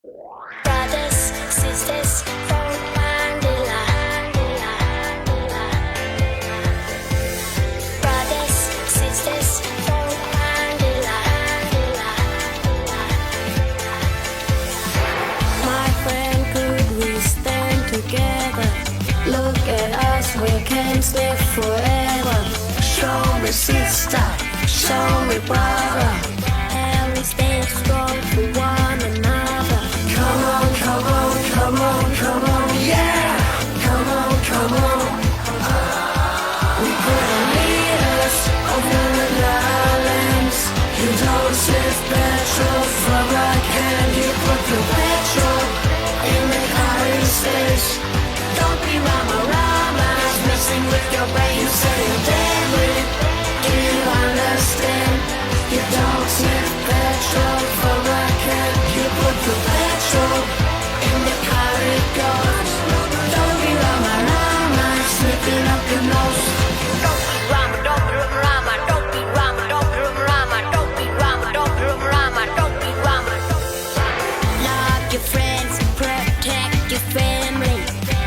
Brothers, sisters, from Mandela. Brothers, sisters, from Mandela. My friend, could we stand together? Look at us, we can live forever. Show me sister, show me brother, and we stay strong for one another. Come on, come on, come on, come on, yeah! Come on, come on. We put the leaders over the islands. You don't save petrol from a can. You put the petrol in the current stage. Don't be rama-rama, messing with your brain. You say you're deadly. Do you understand? You don't save petrol from a can. You put the petrol in the car it goes. Don't be rama-rama, sniffing up your nose. Don't be rama, don't be rama, don't be rama, don't be rama, don't be rama, don't be rama, don't be rama. Love your friends, protect your family.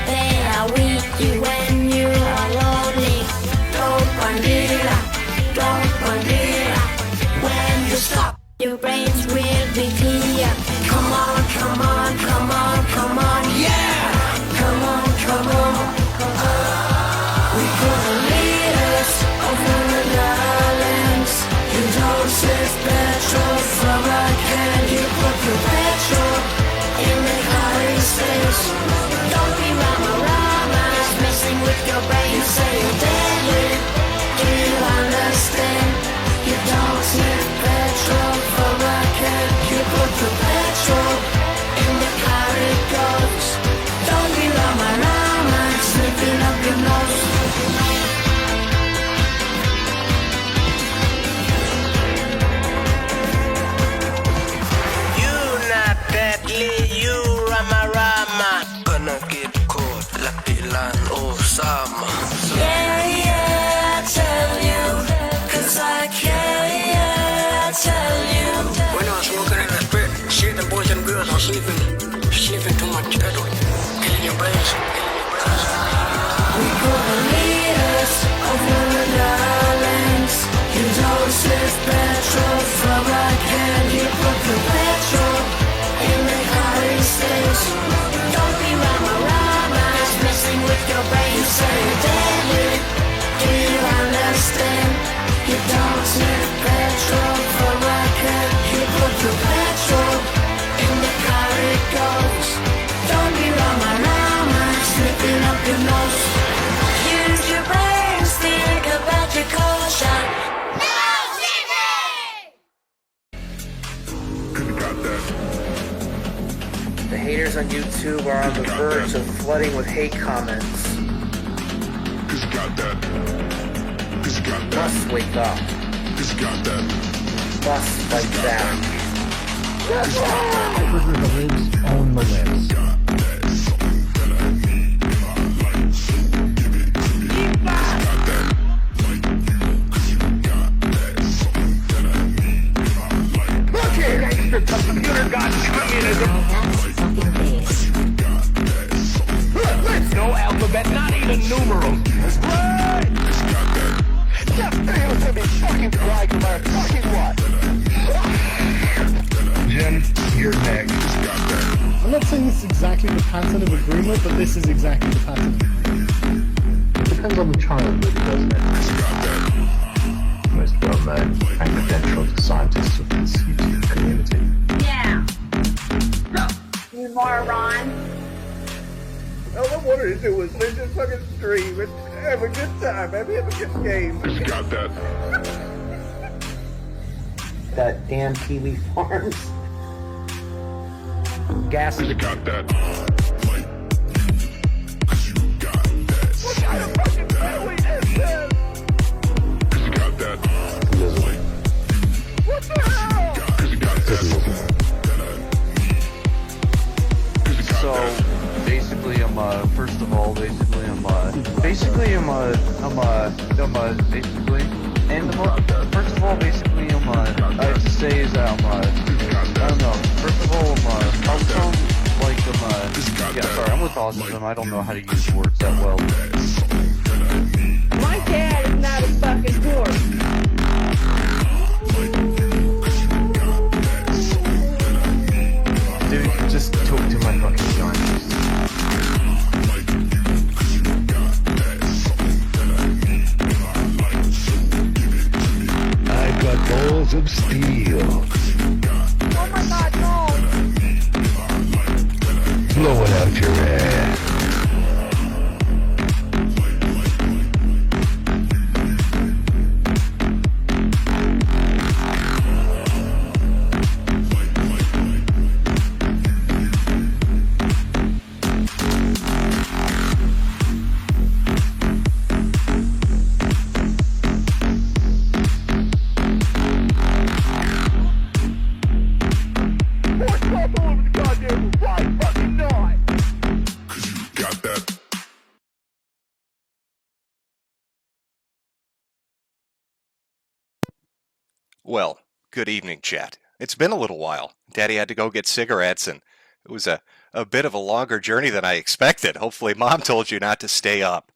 They are with you when you are lonely. Don't bandera, don't bandera. When you stop, your brains will be clear. Come on, come on, come on, come on, yeah! Come on, come on. We put the leaders over the islands. You don't save petrol from a can. You put the petrol in the current stage. Don't be rama-rama, messing with your brain. You say you're deadly. Do you understand? You don't save petrol from a can. You put the petrol in the car it goes. Don't be rama-rama, sniffing up your nose. You not deadly, you rama-rama. Gonna get caught like Dylan Osama. Yeah, yeah, I tell you, 'cause I care, yeah, I tell you. When I was smoking in that bed, shit, the boys and girls are sniffing too much petrol, killing your brains, killing your brains. We put the leaders over the islands. You don't save petrol from a can. You put the petrol in the current stage. Don't be rama-rama, messing with your brain. You say you're deadly. Do you understand? You don't save petrol from a can. You put the petrol in the car it goes. Don't be rama-rama, sniffing up your nose. Use your brains, think about your caution. No sleeping! Could've got that. The haters on YouTube are on the verge of flooding with hate comments. Cause you got that. Cause you got that. Must wake up. Cause you got that. Must fight back. Over the libs, own the libs. Look here, gangster, the computer got communism. Look, there's no alphabet, not even numerals. Right! Just feels to be fucking right no matter fucking what. Jen, you're next. I'm not saying this is exactly the pattern of agreement, but this is exactly the pattern of agreement. It depends on the child, doesn't it? Most well-known and credentialed scientists of this YouTube community. Yeah. You moron. All I wanted to do was live this fucking stream and have a good time, have a good game. Cause you got that. That damn Kiwi Farms. Gas Cause you got that. Cause you got that. What kind of fucking family is this? Cause you got that. What the hell? Cause you got that. So basically, first of all, basically, and first of all, basically, I have to say is that I don't know. First of all, health autism. I don't know how to use words that well. My dad is not a fucking horse. Dude, just talk to my fucking scientist. I've got balls of steel. Oh my god, no! Blow it out your ass. Well, good evening, chat. It's been a little while. Daddy had to go get cigarettes, and it was a bit of a longer journey than I expected. Hopefully, Mom told you not to stay up.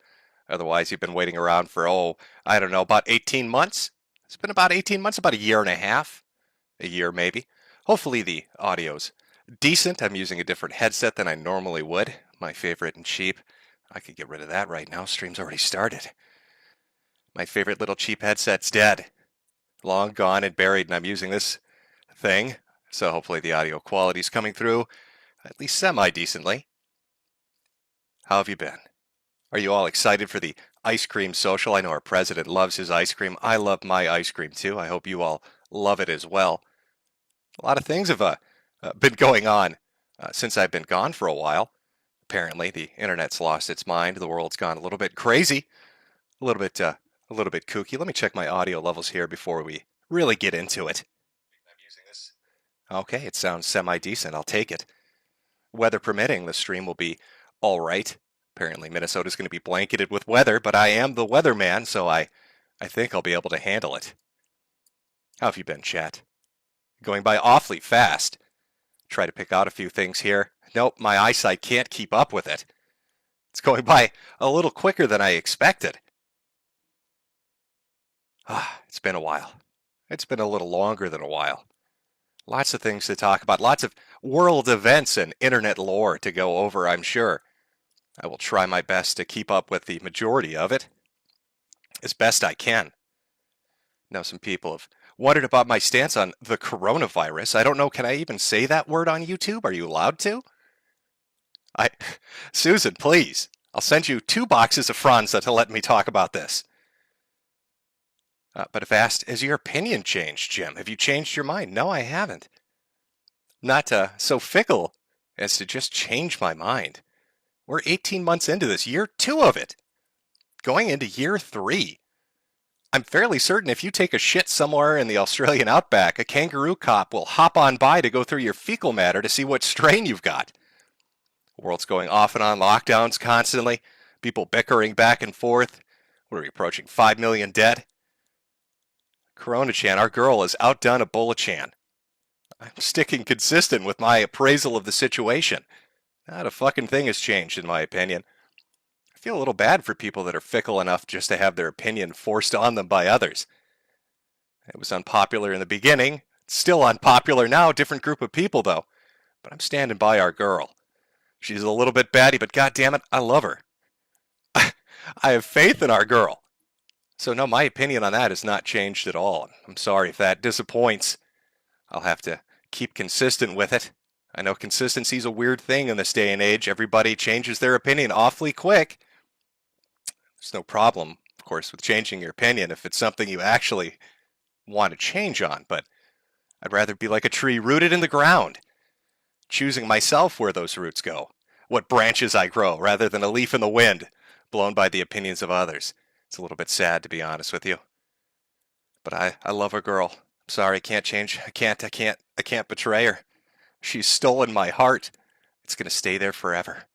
Otherwise, you've been waiting around for, I don't know, about 18 months? It's been about 18 months, about a year and a half. A year, maybe. Hopefully, the audio's decent. I'm using a different headset than I normally would. My favorite and cheap. I could get rid of that right now. Stream's already started. My favorite little cheap headset's dead. Long gone and buried, and I'm using this thing, so hopefully the audio quality's coming through at least semi-decently. How have you been? Are you all excited for the ice cream social? I know our president loves his ice cream. I love my ice cream too. I hope you all love it as well. A lot of things have been going on since I've been gone for a while. Apparently, the internet's lost its mind. The world's gone a little bit crazy, a little bit kooky. Let me check my audio levels here before we really get into it. I'm using this. Okay, it sounds semi-decent. I'll take it. Weather permitting, the stream will be all right. Apparently, Minnesota's going to be blanketed with weather, but I am the weatherman, so I think I'll be able to handle it. How have you been, chat? Going by awfully fast. Try to pick out a few things here. Nope, my eyesight can't keep up with it. It's going by a little quicker than I expected. It's been a while. It's been a little longer than a while. Lots of things to talk about. Lots of world events and internet lore to go over, I'm sure. I will try my best to keep up with the majority of it as best I can. Now, some people have wondered about my stance on the coronavirus. I don't know, can I even say that word on YouTube? Are you allowed to? Susan, please. I'll send you 2 boxes of Franza to let me talk about this. But if asked, has your opinion changed, Jim? Have you changed your mind? No, I haven't. Not so fickle as to just change my mind. We're 18 months into this, year 2 of it. Going into year 3. I'm fairly certain if you take a shit somewhere in the Australian outback, a kangaroo cop will hop on by to go through your fecal matter to see what strain you've got. The world's going off and on lockdowns constantly, people bickering back and forth. We're approaching 5 million dead. Corona-chan, our girl, has outdone Ebola-chan. I'm sticking consistent with my appraisal of the situation. Not a fucking thing has changed, in my opinion. I feel a little bad for people that are fickle enough just to have their opinion forced on them by others. It was unpopular in the beginning. It's still unpopular now, different group of people, though. But I'm standing by our girl. She's a little bit batty, but goddammit, I love her. I have faith in our girl. So no, my opinion on that has not changed at all. I'm sorry if that disappoints. I'll have to keep consistent with it. I know consistency's a weird thing in this day and age. Everybody changes their opinion awfully quick. There's no problem, of course, with changing your opinion if it's something you actually want to change on, but I'd rather be like a tree rooted in the ground, choosing myself where those roots go, what branches I grow, rather than a leaf in the wind, blown by the opinions of others. It's a little bit sad, to be honest with you. But I love a girl. I'm sorry, I can't change. I can't betray her. She's stolen my heart. It's going to stay there forever.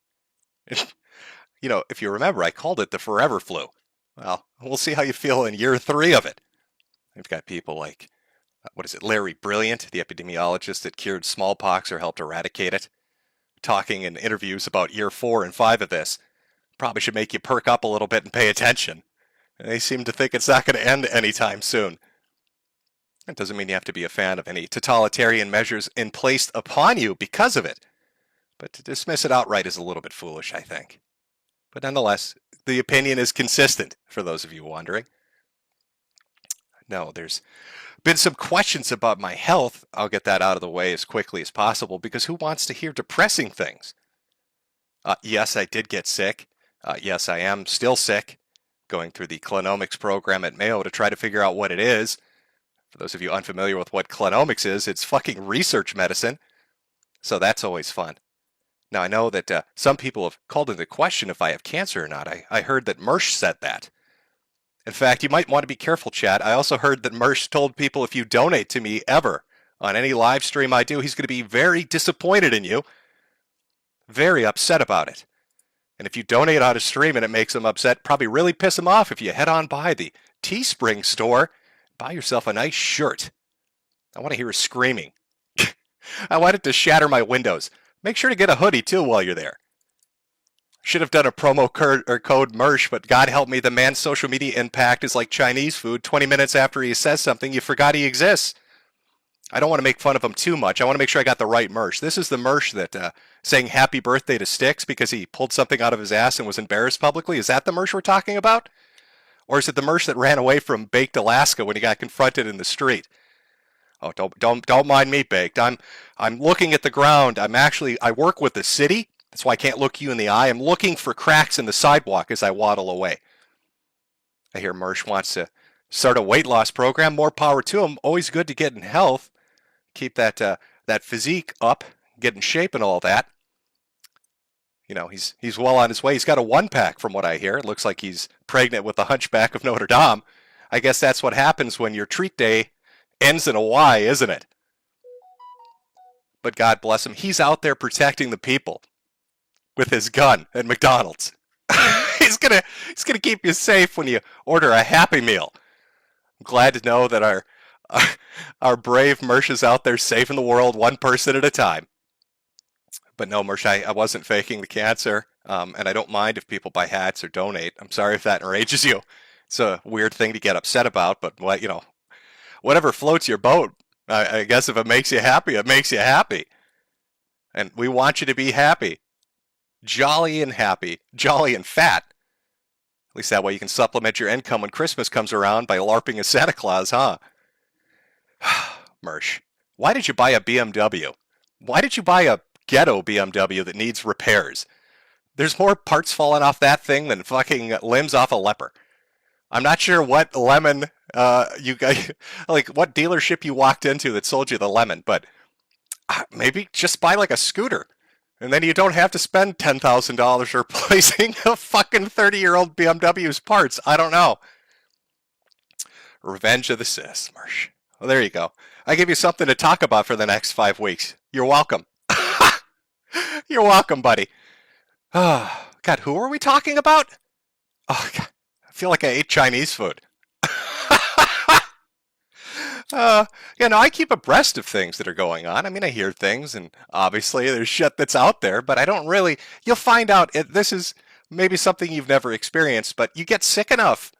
You know, if you remember, I called it the forever flu. Well, we'll see how you feel in year 3 of it. We've got people like, Larry Brilliant, the epidemiologist that cured smallpox or helped eradicate it. talking in interviews about year 4 and 5 of this. Probably should make you perk up a little bit and pay attention. They seem to think it's not going to end anytime soon. That doesn't mean you have to be a fan of any totalitarian measures in place upon you because of it. But to dismiss it outright is a little bit foolish, I think. But nonetheless, the opinion is consistent, for those of you wondering. No, there's been some questions about my health. I'll get that out of the way as quickly as possible, because who wants to hear depressing things? Yes, I did get sick. Yes, I am still sick. Going through the clinomics program at Mayo to try to figure out what it is. For those of you unfamiliar with what clinomics is, it's fucking research medicine. So that's always fun. Now, I know that some people have called into question if I have cancer or not. I heard that Mersh said that. In fact, you might want to be careful, chat. I also heard that Mersh told people if you donate to me ever on any live stream I do, he's going to be very disappointed in you. Very upset about it. And if you donate on a stream and it makes him upset, probably really piss him off if you head on by the Teespring store, buy yourself a nice shirt. I want to hear her screaming. I want it to shatter my windows. Make sure to get a hoodie too while you're there. Should have done a promo code Mersh, but God help me, the man's social media impact is like Chinese food. 20 minutes after he says something, you forgot he exists. I don't want to make fun of him too much. I want to make sure I got the right Mersh. This is the Mersh that saying happy birthday to Styx because he pulled something out of his ass and was embarrassed publicly. Is that the Mersh we're talking about? Or is it the Mersh that ran away from Baked Alaska when he got confronted in the street? Oh, don't mind me, Baked. I'm looking at the ground. I work with the city. That's why I can't look you in the eye. I'm looking for cracks in the sidewalk as I waddle away. I hear Mersh wants to start a weight loss program. More power to him. Always good to get in health. Keep that physique up, get in shape and all that. You know, he's well on his way. He's got a 1-pack from what I hear. It looks like he's pregnant with the Hunchback of Notre Dame. I guess that's what happens when your treat day ends in a Y, isn't it? But God bless him. He's out there protecting the people with his gun at McDonald's. He's gonna keep you safe when you order a Happy Meal. I'm glad to know that our brave Mersh is out there saving the world one person at a time. But no, Mersh, I wasn't faking the cancer, and I don't mind if people buy hats or donate. I'm sorry if that enrages you. It's a weird thing to get upset about, but whatever floats your boat. I guess if it makes you happy, it makes you happy. And we want you to be happy. Jolly and happy. Jolly and fat. At least that way you can supplement your income when Christmas comes around by LARPing as Santa Claus, huh? Mersh, why did you buy a BMW? Why did you buy a ghetto BMW that needs repairs? There's more parts falling off that thing than fucking limbs off a leper. I'm not sure what lemon you guys, like what dealership you walked into that sold you the lemon, but maybe just buy like a scooter. And then you don't have to spend $10,000 replacing a fucking 30-year-old BMW's parts. I don't know. Revenge of the Sis, Mersh. Well, there you go. I give you something to talk about for the next 5 weeks. You're welcome. You're welcome, buddy. Oh, God, who are we talking about? Oh, God, I feel like I ate Chinese food. I keep abreast of things that are going on. I mean, I hear things, and obviously there's shit that's out there, but I don't really. You'll find out. This is maybe something you've never experienced, but you get sick enough,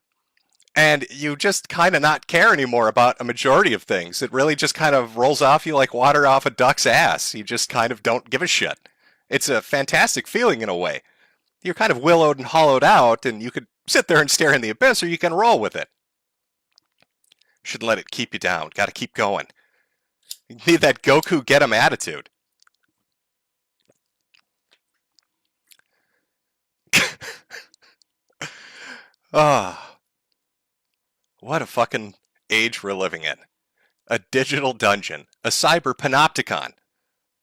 and you just kind of not care anymore about a majority of things. It really just kind of rolls off you like water off a duck's ass. You just kind of don't give a shit. It's a fantastic feeling in a way. You're kind of willowed and hollowed out, and you could sit there and stare in the abyss, or you can roll with it. Should let it keep you down. Got to keep going. You need that Goku get 'em attitude. What a fucking age we're living in. A digital dungeon. A cyber panopticon.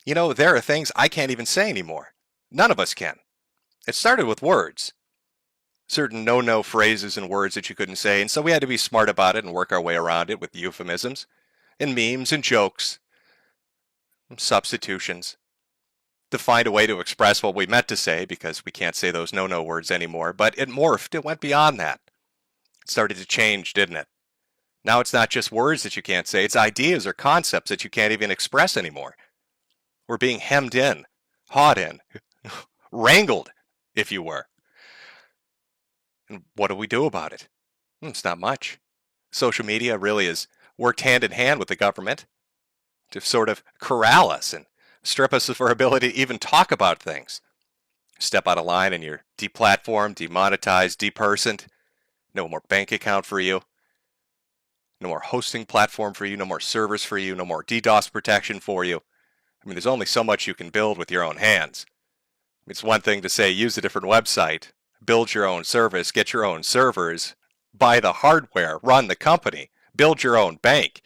There are things I can't even say anymore. None of us can. It started with words. Certain no-no phrases and words that you couldn't say, and so we had to be smart about it and work our way around it with euphemisms, and memes and jokes, and substitutions, to find a way to express what we meant to say, because we can't say those no-no words anymore, but it morphed, it went beyond that. It started to change, didn't it? Now it's not just words that you can't say, it's ideas or concepts that you can't even express anymore. We're being hemmed in hawed in, wrangled, if you were. And what do we do about it? It's not much. Social media really has worked hand in hand with the government to sort of corral us and strip us of our ability to even talk about things. Step out of line and you're deplatformed, demonetized, depersoned. No more bank account for you. No more hosting platform for you. No more servers for you. No more DDoS protection for you. I mean, there's only so much you can build with your own hands. It's one thing to say, use a different website, build your own service, get your own servers, buy the hardware, run the company, build your own bank.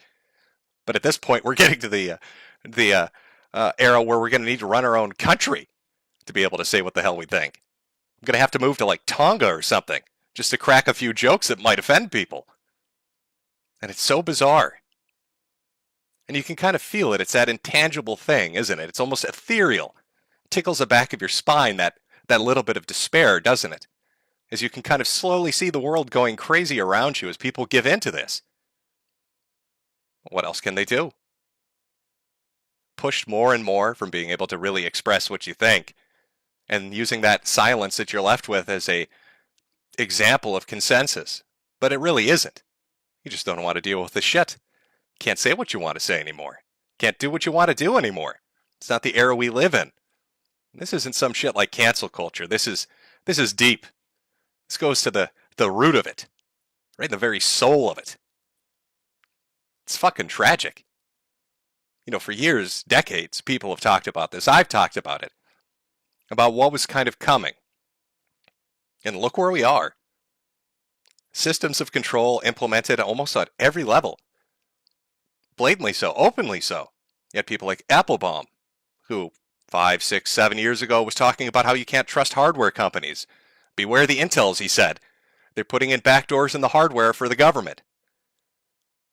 But at this point, we're getting to the era where we're going to need to run our own country to be able to say what the hell we think. I'm going to have to move to like Tonga or something just to crack a few jokes that might offend people. And it's so bizarre. And you can kind of feel it. It's that intangible thing, isn't it? It's almost ethereal. It tickles the back of your spine, that little bit of despair, doesn't it? As you can kind of slowly see the world going crazy around you as people give in to this. What else can they do? Pushed more and more from being able to really express what you think, and using that silence that you're left with as a example of consensus. But it really isn't. You just don't want to deal with the shit. Can't say what you want to say anymore. Can't do what you want to do anymore. It's not the era we live in. This isn't some shit like cancel culture. This is deep. This goes to the root of it. Right? The very soul of it. It's fucking tragic. You know, for years, decades, people have talked about this. I've talked about it. About what was kind of coming. And look where we are. Systems of control implemented almost at every level. Blatantly so, openly so. You had people like Applebaum, who 5, 6, 7 years ago was talking about how you can't trust hardware companies. Beware the intels, he said. They're putting in backdoors in the hardware for the government.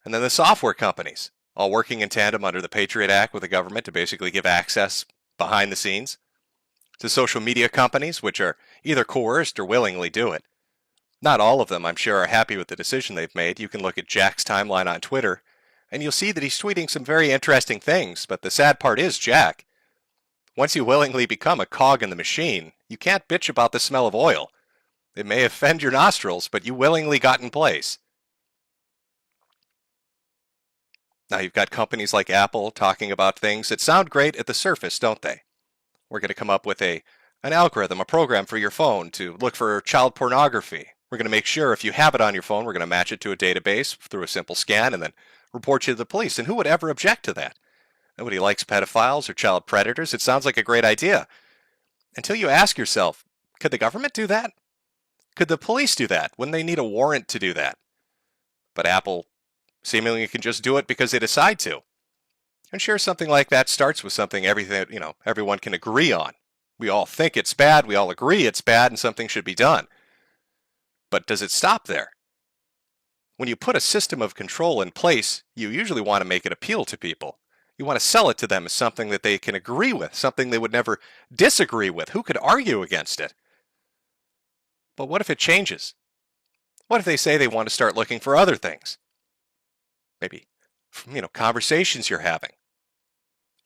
And then the software companies, all working in tandem under the Patriot Act with the government to basically give access behind the scenes to social media companies, which are either coerced or willingly do it. Not all of them, I'm sure, are happy with the decision they've made. You can look at Jack's timeline on Twitter, and you'll see that he's tweeting some very interesting things, but the sad part is, Jack, once you willingly become a cog in the machine, you can't bitch about the smell of oil. It may offend your nostrils, but you willingly got in place. Now you've got companies like Apple talking about things that sound great at the surface, don't they? We're going to come up with an algorithm, a program for your phone to look for child pornography. We're going to make sure if you have it on your phone, we're going to match it to a database through a simple scan and then report you to the police. And who would ever object to that? Nobody likes pedophiles or child predators. It sounds like a great idea. Until you ask yourself, could the government do that? Could the police do that? Wouldn't they need a warrant to do that? But Apple seemingly can just do it because they decide to. And sure, something like that starts with something everyone can agree on. We all think it's bad, we all agree it's bad, and something should be done. But does it stop there? When you put a system of control in place, you usually want to make it appeal to people. You want to sell it to them as something that they can agree with, something they would never disagree with. Who could argue against it? But what if it changes? What if they say they want to start looking for other things? Maybe, conversations you're having.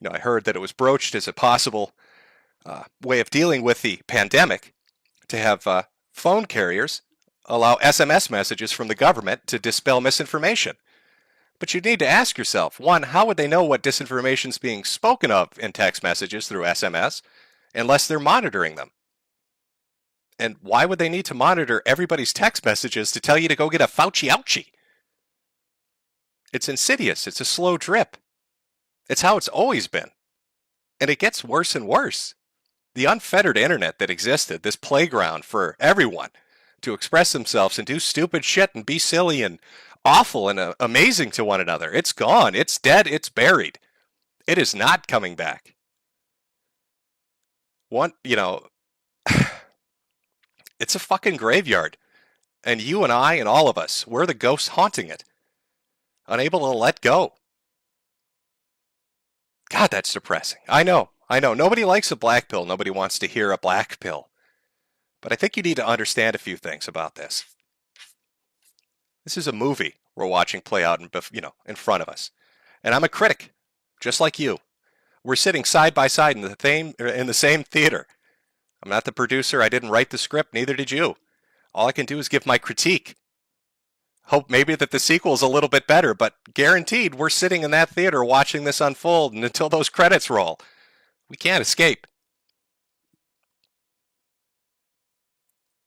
I heard that it was broached as a possible way of dealing with the pandemic to have phone carriers allow SMS messages from the government to dispel misinformation. But you need to ask yourself, one, how would they know what disinformation is being spoken of in text messages through SMS unless they're monitoring them? And why would they need to monitor everybody's text messages to tell you to go get a Fauci ouchie? It's insidious. It's a slow drip. It's how it's always been. And it gets worse and worse. The unfettered internet that existed, this playground for everyone to express themselves and do stupid shit and be silly and awful and amazing to one another, it's gone. It's dead. It's buried. It is not coming back. It's a fucking graveyard. And you and I and all of us, we're the ghosts haunting it. Unable to let go. God, that's depressing. I know. Nobody likes a black pill. Nobody wants to hear a black pill. But I think you need to understand a few things about this. This is a movie we're watching play out in front of us. And I'm a critic, just like you, We're sitting side by side in the same theater. I'm not the producer. I didn't write the script. Neither did you. All I can do is give my critique. Hope maybe that the sequel is a little bit better, but guaranteed we're sitting in that theater watching this unfold, and until those credits roll, we can't escape.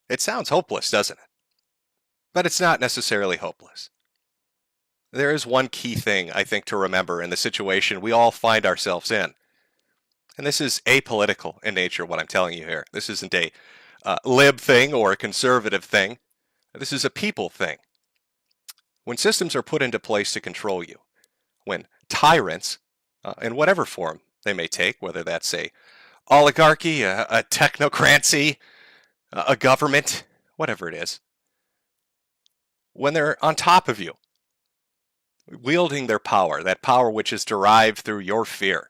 It sounds hopeless, doesn't it? But it's not necessarily hopeless. There is one key thing, I think, to remember in the situation we all find ourselves in. And this is apolitical in nature, what I'm telling you here. This isn't a lib thing or a conservative thing. This is a people thing. When systems are put into place to control you, when tyrants, in whatever form they may take, whether that's a oligarchy, a technocracy, a government, whatever it is, when they're on top of you, wielding their power, that power which is derived through your fear,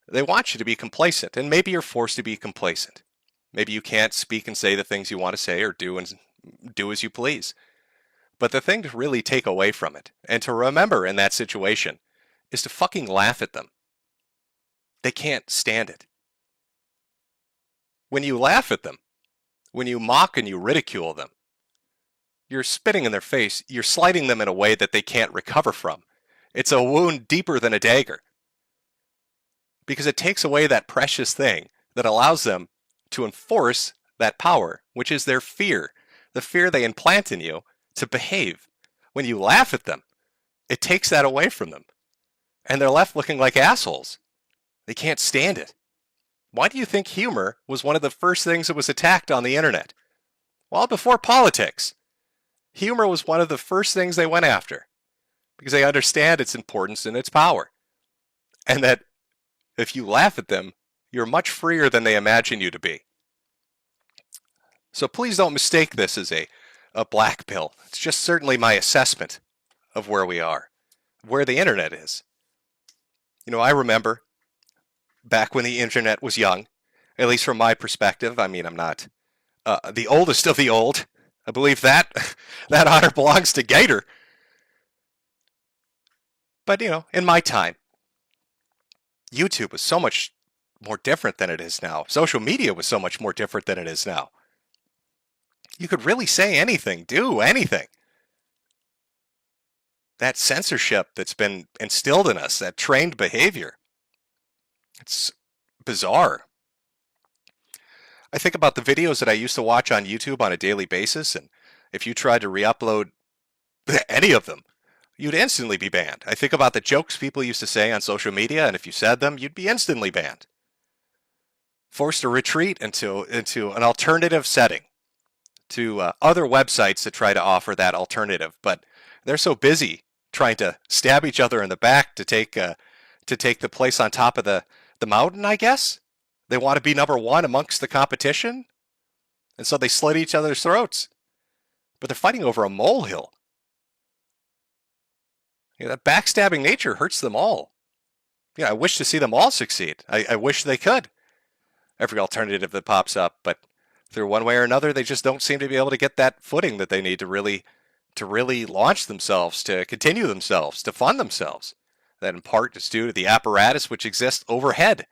they want you to be complacent, and maybe you're forced to be complacent. Maybe you can't speak and say the things you want to say or do as you please. But the thing to really take away from it, and to remember in that situation, is to fucking laugh at them. They can't stand it. When you laugh at them, when you mock and you ridicule them, you're spitting in their face, you're slighting them in a way that they can't recover from. It's a wound deeper than a dagger. Because it takes away that precious thing that allows them to enforce that power, which is their fear, the fear they implant in you to behave. When you laugh at them, it takes that away from them. And they're left looking like assholes. They can't stand it. Why do you think humor was one of the first things that was attacked on the internet? Well, before politics. Humor was one of the first things they went after. Because they understand its importance and its power. And that if you laugh at them, you're much freer than they imagine you to be. So please don't mistake this as a black pill. It's just certainly my assessment of where we are, where the internet is. You know, I remember back when the internet was young, at least from my perspective. I mean, I'm not the oldest of the old. I believe that honor belongs to Gator. But, you know, in my time, YouTube was so much more different than it is now. Social media was so much more different than it is now. You could really say anything, do anything. That censorship that's been instilled in us, that trained behavior, it's bizarre. I think about the videos that I used to watch on YouTube on a daily basis, and if you tried to re-upload any of them, you'd instantly be banned. I think about the jokes people used to say on social media, and if you said them, you'd be instantly banned. Forced to retreat into an alternative setting, to other websites that try to offer that alternative, but they're so busy trying to stab each other in the back to take the place on top of the mountain, I guess. They want to be number one amongst the competition, and so they slit each other's throats. But they're fighting over a molehill. You know, that backstabbing nature hurts them all. Yeah, I wish to see them all succeed. I wish they could. Every alternative that pops up, but through one way or another, they just don't seem to be able to get that footing that they need to really launch themselves, to continue themselves, to fund themselves. That in part is due to the apparatus which exists overhead.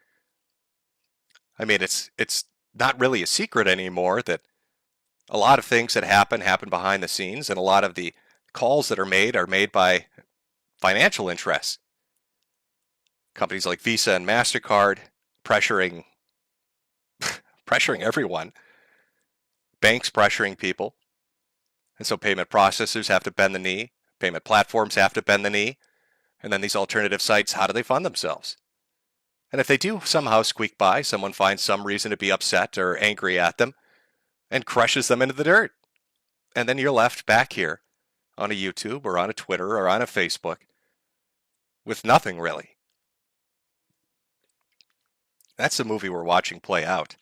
I mean, it's not really a secret anymore that a lot of things that happen behind the scenes, and a lot of the calls that are made by financial interests. Companies like Visa and MasterCard pressuring everyone. Banks pressuring people. And so payment processors have to bend the knee. Payment platforms have to bend the knee. And then these alternative sites, how do they fund themselves? And if they do somehow squeak by, someone finds some reason to be upset or angry at them and crushes them into the dirt. And then you're left back here on a YouTube or on a Twitter or on a Facebook with nothing really. That's the movie we're watching play out.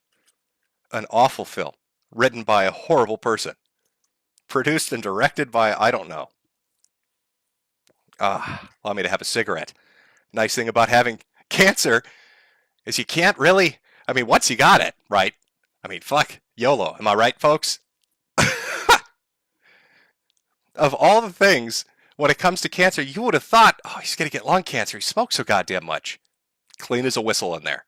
An awful film, written by a horrible person, produced and directed by, I don't know. Allow me to have a cigarette. Nice thing about having cancer is you can't really, I mean, once you got it, right? I mean, fuck, YOLO, am I right, folks? Of all the things, when it comes to cancer, you would have thought, oh, he's going to get lung cancer. He smokes so goddamn much. Clean as a whistle in there.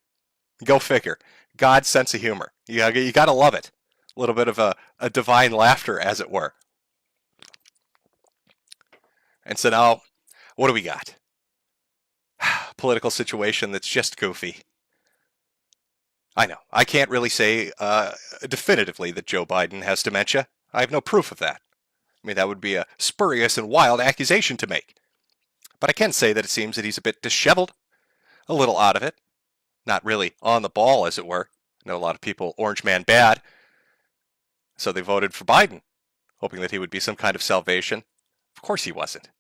Go figure. God's sense of humor. You got to love it. A little bit of a divine laughter, as it were. And so now, what do we got? Political situation that's just goofy. I know. I can't really say definitively that Joe Biden has dementia. I have no proof of that. I mean, that would be a spurious and wild accusation to make. But I can say that it seems that he's a bit disheveled, a little out of it, not really on the ball, as it were. I know a lot of people, Orange Man bad, so they voted for Biden, hoping that he would be some kind of salvation. Of course he wasn't.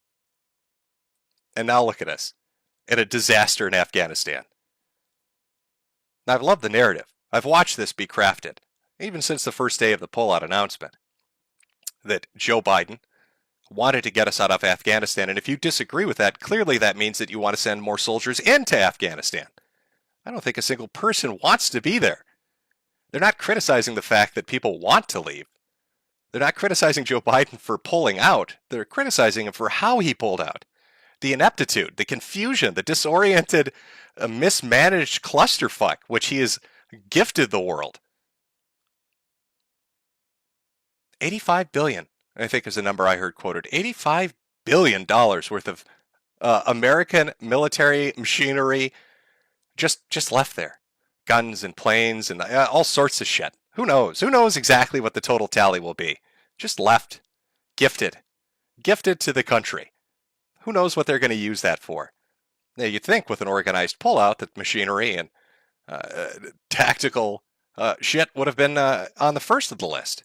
And now look at us, at a disaster in Afghanistan. Now, I've loved the narrative. I've watched this be crafted, even since the first day of the pullout announcement, that Joe Biden wanted to get us out of Afghanistan. And if you disagree with that, clearly that means that you want to send more soldiers into Afghanistan. I don't think a single person wants to be there. They're not criticizing the fact that people want to leave. They're not criticizing Joe Biden for pulling out. They're criticizing him for how he pulled out. The ineptitude, the confusion, the disoriented, mismanaged clusterfuck which he has gifted the world. $85 billion, I think is the number I heard quoted. $85 billion worth of American military machinery just left there. Guns and planes and all sorts of shit. Who knows? Who knows exactly what the total tally will be? Just left. Gifted to the country. Who knows what they're going to use that for? Now, you'd think with an organized pullout that machinery and tactical shit would have been on the first of the list.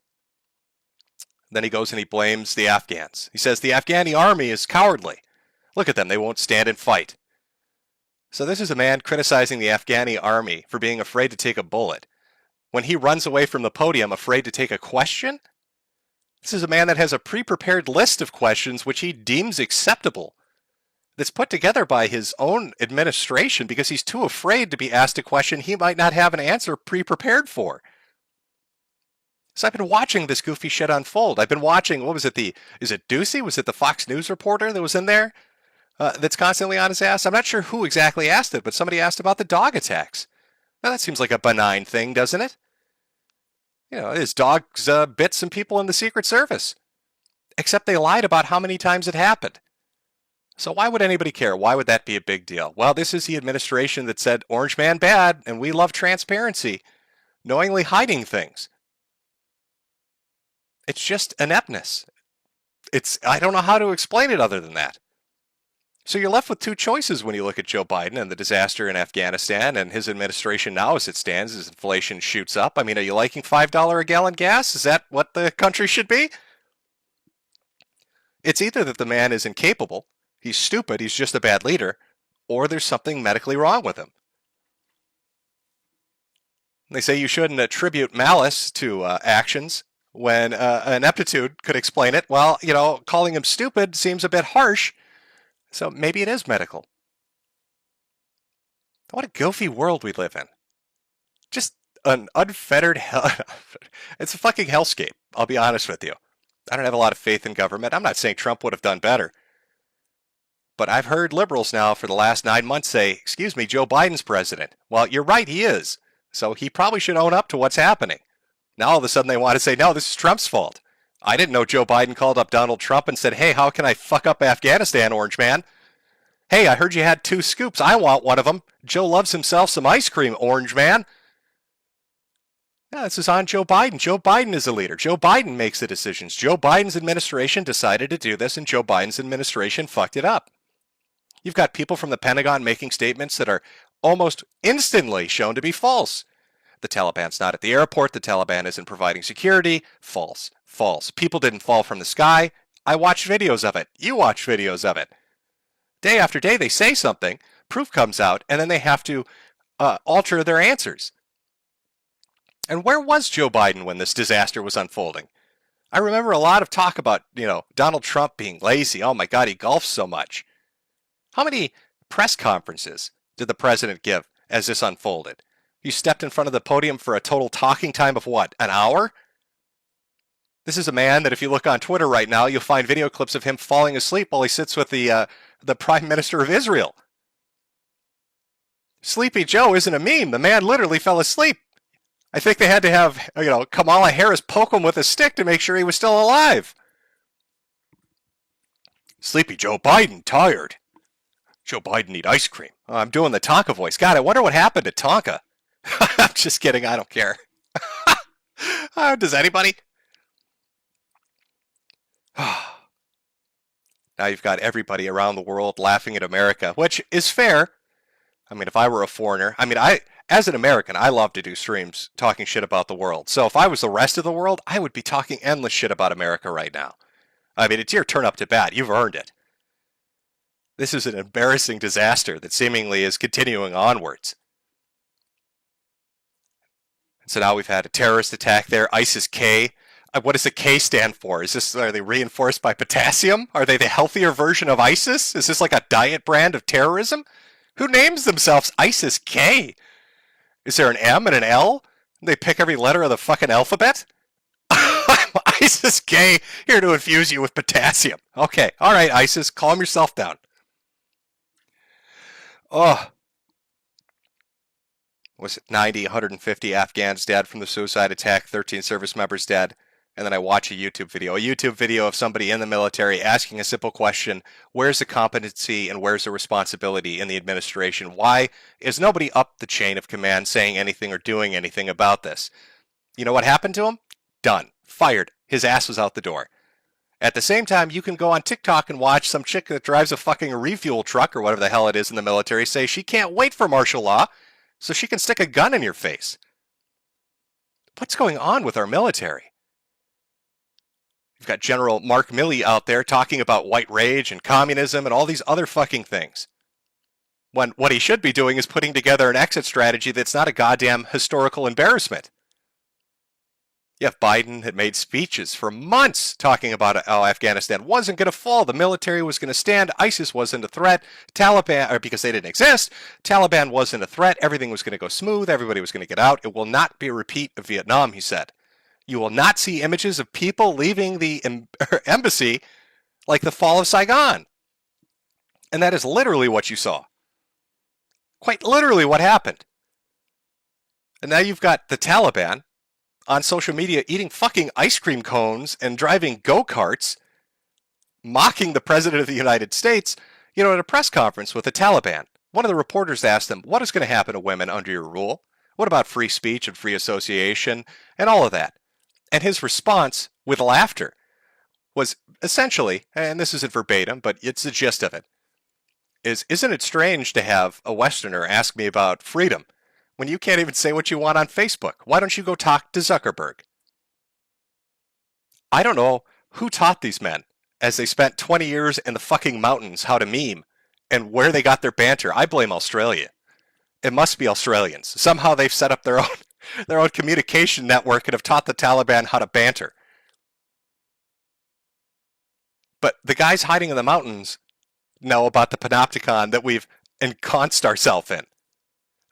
Then he goes and he blames the Afghans. He says the Afghani army is cowardly. Look at them, they won't stand and fight. So this is a man criticizing the Afghani army for being afraid to take a bullet. When he runs away from the podium afraid to take a question? This is a man that has a pre-prepared list of questions which he deems acceptable. That's put together by his own administration because he's too afraid to be asked a question he might not have an answer pre-prepared for. So I've been watching this goofy shit unfold. I've been watching, is it Ducey? Was it the Fox News reporter that was in there that's constantly on his ass? I'm not sure who exactly asked it, but somebody asked about the dog attacks. Now that seems like a benign thing, doesn't it? You know, his dogs bit some people in the Secret Service. Except they lied about how many times it happened. So why would anybody care? Why would that be a big deal? Well, this is the administration that said, Orange Man bad, and we love transparency, knowingly hiding things. It's just ineptness. I don't know how to explain it other than that. So you're left with two choices when you look at Joe Biden and the disaster in Afghanistan and his administration now as it stands, as inflation shoots up. I mean, are you liking $5 a gallon gas? Is that what the country should be? It's either that the man is incapable, he's stupid, he's just a bad leader, or there's something medically wrong with him. They say you shouldn't attribute malice to actions when ineptitude could explain it. Well, you know, calling him stupid seems a bit harsh. So maybe it is medical. What a goofy world we live in. Just an unfettered hell. It's a fucking hellscape, I'll be honest with you. I don't have a lot of faith in government. I'm not saying Trump would have done better. But I've heard liberals now for the last 9 months say, excuse me, Joe Biden's president. Well, you're right, he is. So he probably should own up to what's happening. Now all of a sudden they want to say, no, this is Trump's fault. I didn't know Joe Biden called up Donald Trump and said, hey, how can I fuck up Afghanistan, Orange Man? Hey, I heard you had 2 scoops. I want one of them. Joe loves himself some ice cream, Orange Man. Yeah, this is on Joe Biden. Joe Biden is a leader. Joe Biden makes the decisions. Joe Biden's administration decided to do this, and Joe Biden's administration fucked it up. You've got people from the Pentagon making statements that are almost instantly shown to be false. The Taliban's not at the airport. The Taliban isn't providing security. False. False. People didn't fall from the sky. I watched videos of it. You watch videos of it. Day after day they say something, proof comes out, and then they have to alter their answers. And where was Joe Biden when this disaster was unfolding? I remember a lot of talk about, Donald Trump being lazy. Oh my God, he golfs so much. How many press conferences did the president give as this unfolded? You stepped in front of the podium for a total talking time of what, an hour? This is a man that if you look on Twitter right now, you'll find video clips of him falling asleep while he sits with the Prime Minister of Israel. Sleepy Joe isn't a meme. The man literally fell asleep. I think they had to have, Kamala Harris poke him with a stick to make sure he was still alive. Sleepy Joe Biden, tired. Joe Biden need ice cream. Oh, I'm doing the Tonka voice. God, I wonder what happened to Tonka. I'm just kidding. I don't care. Does anybody? Now you've got everybody around the world laughing at America, which is fair. I mean, if I were a foreigner, as an American, I love to do streams talking shit about the world. So if I was the rest of the world, I would be talking endless shit about America right now. I mean, it's your turn up to bat. You've earned it. This is an embarrassing disaster that seemingly is continuing onwards. So now we've had a terrorist attack there, ISIS-K. What does the K stand for? Are they reinforced by potassium? Are they the healthier version of ISIS? Is this like a diet brand of terrorism? Who names themselves ISIS-K? Is there an M and an L? They pick every letter of the fucking alphabet? ISIS-K, here to infuse you with potassium. Okay, all right, ISIS, calm yourself down. Oh. Was it 90, 150 Afghans dead from the suicide attack, 13 service members dead? And then I watch a YouTube video of somebody in the military asking a simple question: where's the competency and where's the responsibility in the administration? Why is nobody up the chain of command saying anything or doing anything about this? You know what happened to him? Done. Fired. His ass was out the door. At the same time, you can go on TikTok and watch some chick that drives a fucking refuel truck or whatever the hell it is in the military say she can't wait for martial law so she can stick a gun in your face. What's going on with our military? You've got General Mark Milley out there talking about white rage and communism and all these other fucking things, when what he should be doing is putting together an exit strategy that's not a goddamn historical embarrassment. You have Biden had made speeches for months talking about how Afghanistan wasn't going to fall, the military was going to stand, ISIS wasn't a threat, Taliban, or because they didn't exist, Taliban wasn't a threat, everything was going to go smooth, everybody was going to get out. It will not be a repeat of Vietnam, he said. You will not see images of people leaving the embassy like the fall of Saigon. And that is literally what you saw. Quite literally what happened. And now you've got the Taliban on social media eating fucking ice cream cones and driving go-karts, mocking the President of the United States, at a press conference with the Taliban. One of the reporters asked them, what is going to happen to women under your rule? What about free speech and free association and all of that? And his response, with laughter, was essentially, and this isn't verbatim, but it's the gist of it, isn't it strange to have a Westerner ask me about freedom when you can't even say what you want on Facebook? Why don't you go talk to Zuckerberg? I don't know who taught these men, as they spent 20 years in the fucking mountains, how to meme, and where they got their banter. I blame Australia. It must be Australians. Somehow they've set up their own communication network and have taught the Taliban how to banter. But the guys hiding in the mountains know about the panopticon that we've ensconced ourselves in.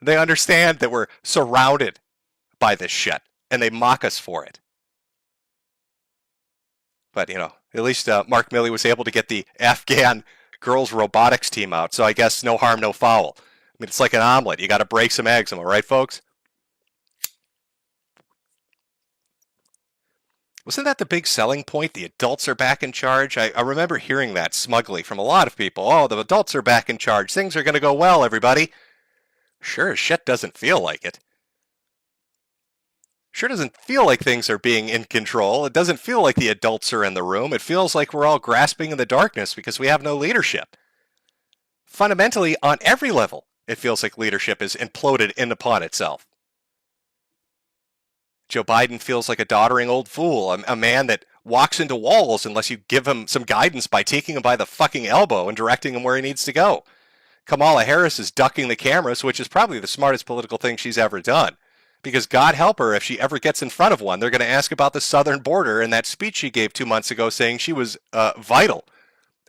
They understand that we're surrounded by this shit, and they mock us for it. But, at least Mark Milley was able to get the Afghan girls robotics team out, so I guess no harm, no foul. I mean, it's like an omelet. You got to break some eggs, am I right, folks? Wasn't that the big selling point? The adults are back in charge? I remember hearing that smugly from a lot of people. Oh, the adults are back in charge. Things are going to go well, everybody. Sure as shit doesn't feel like it. Sure doesn't feel like things are being in control. It doesn't feel like the adults are in the room. It feels like we're all grasping in the darkness because we have no leadership. Fundamentally, on every level, it feels like leadership is imploded in upon itself. Joe Biden feels like a doddering old fool, a man that walks into walls unless you give him some guidance by taking him by the fucking elbow and directing him where he needs to go. Kamala Harris is ducking the cameras, which is probably the smartest political thing she's ever done. Because God help her if she ever gets in front of one, they're going to ask about the southern border and that speech she gave 2 months ago saying she was vital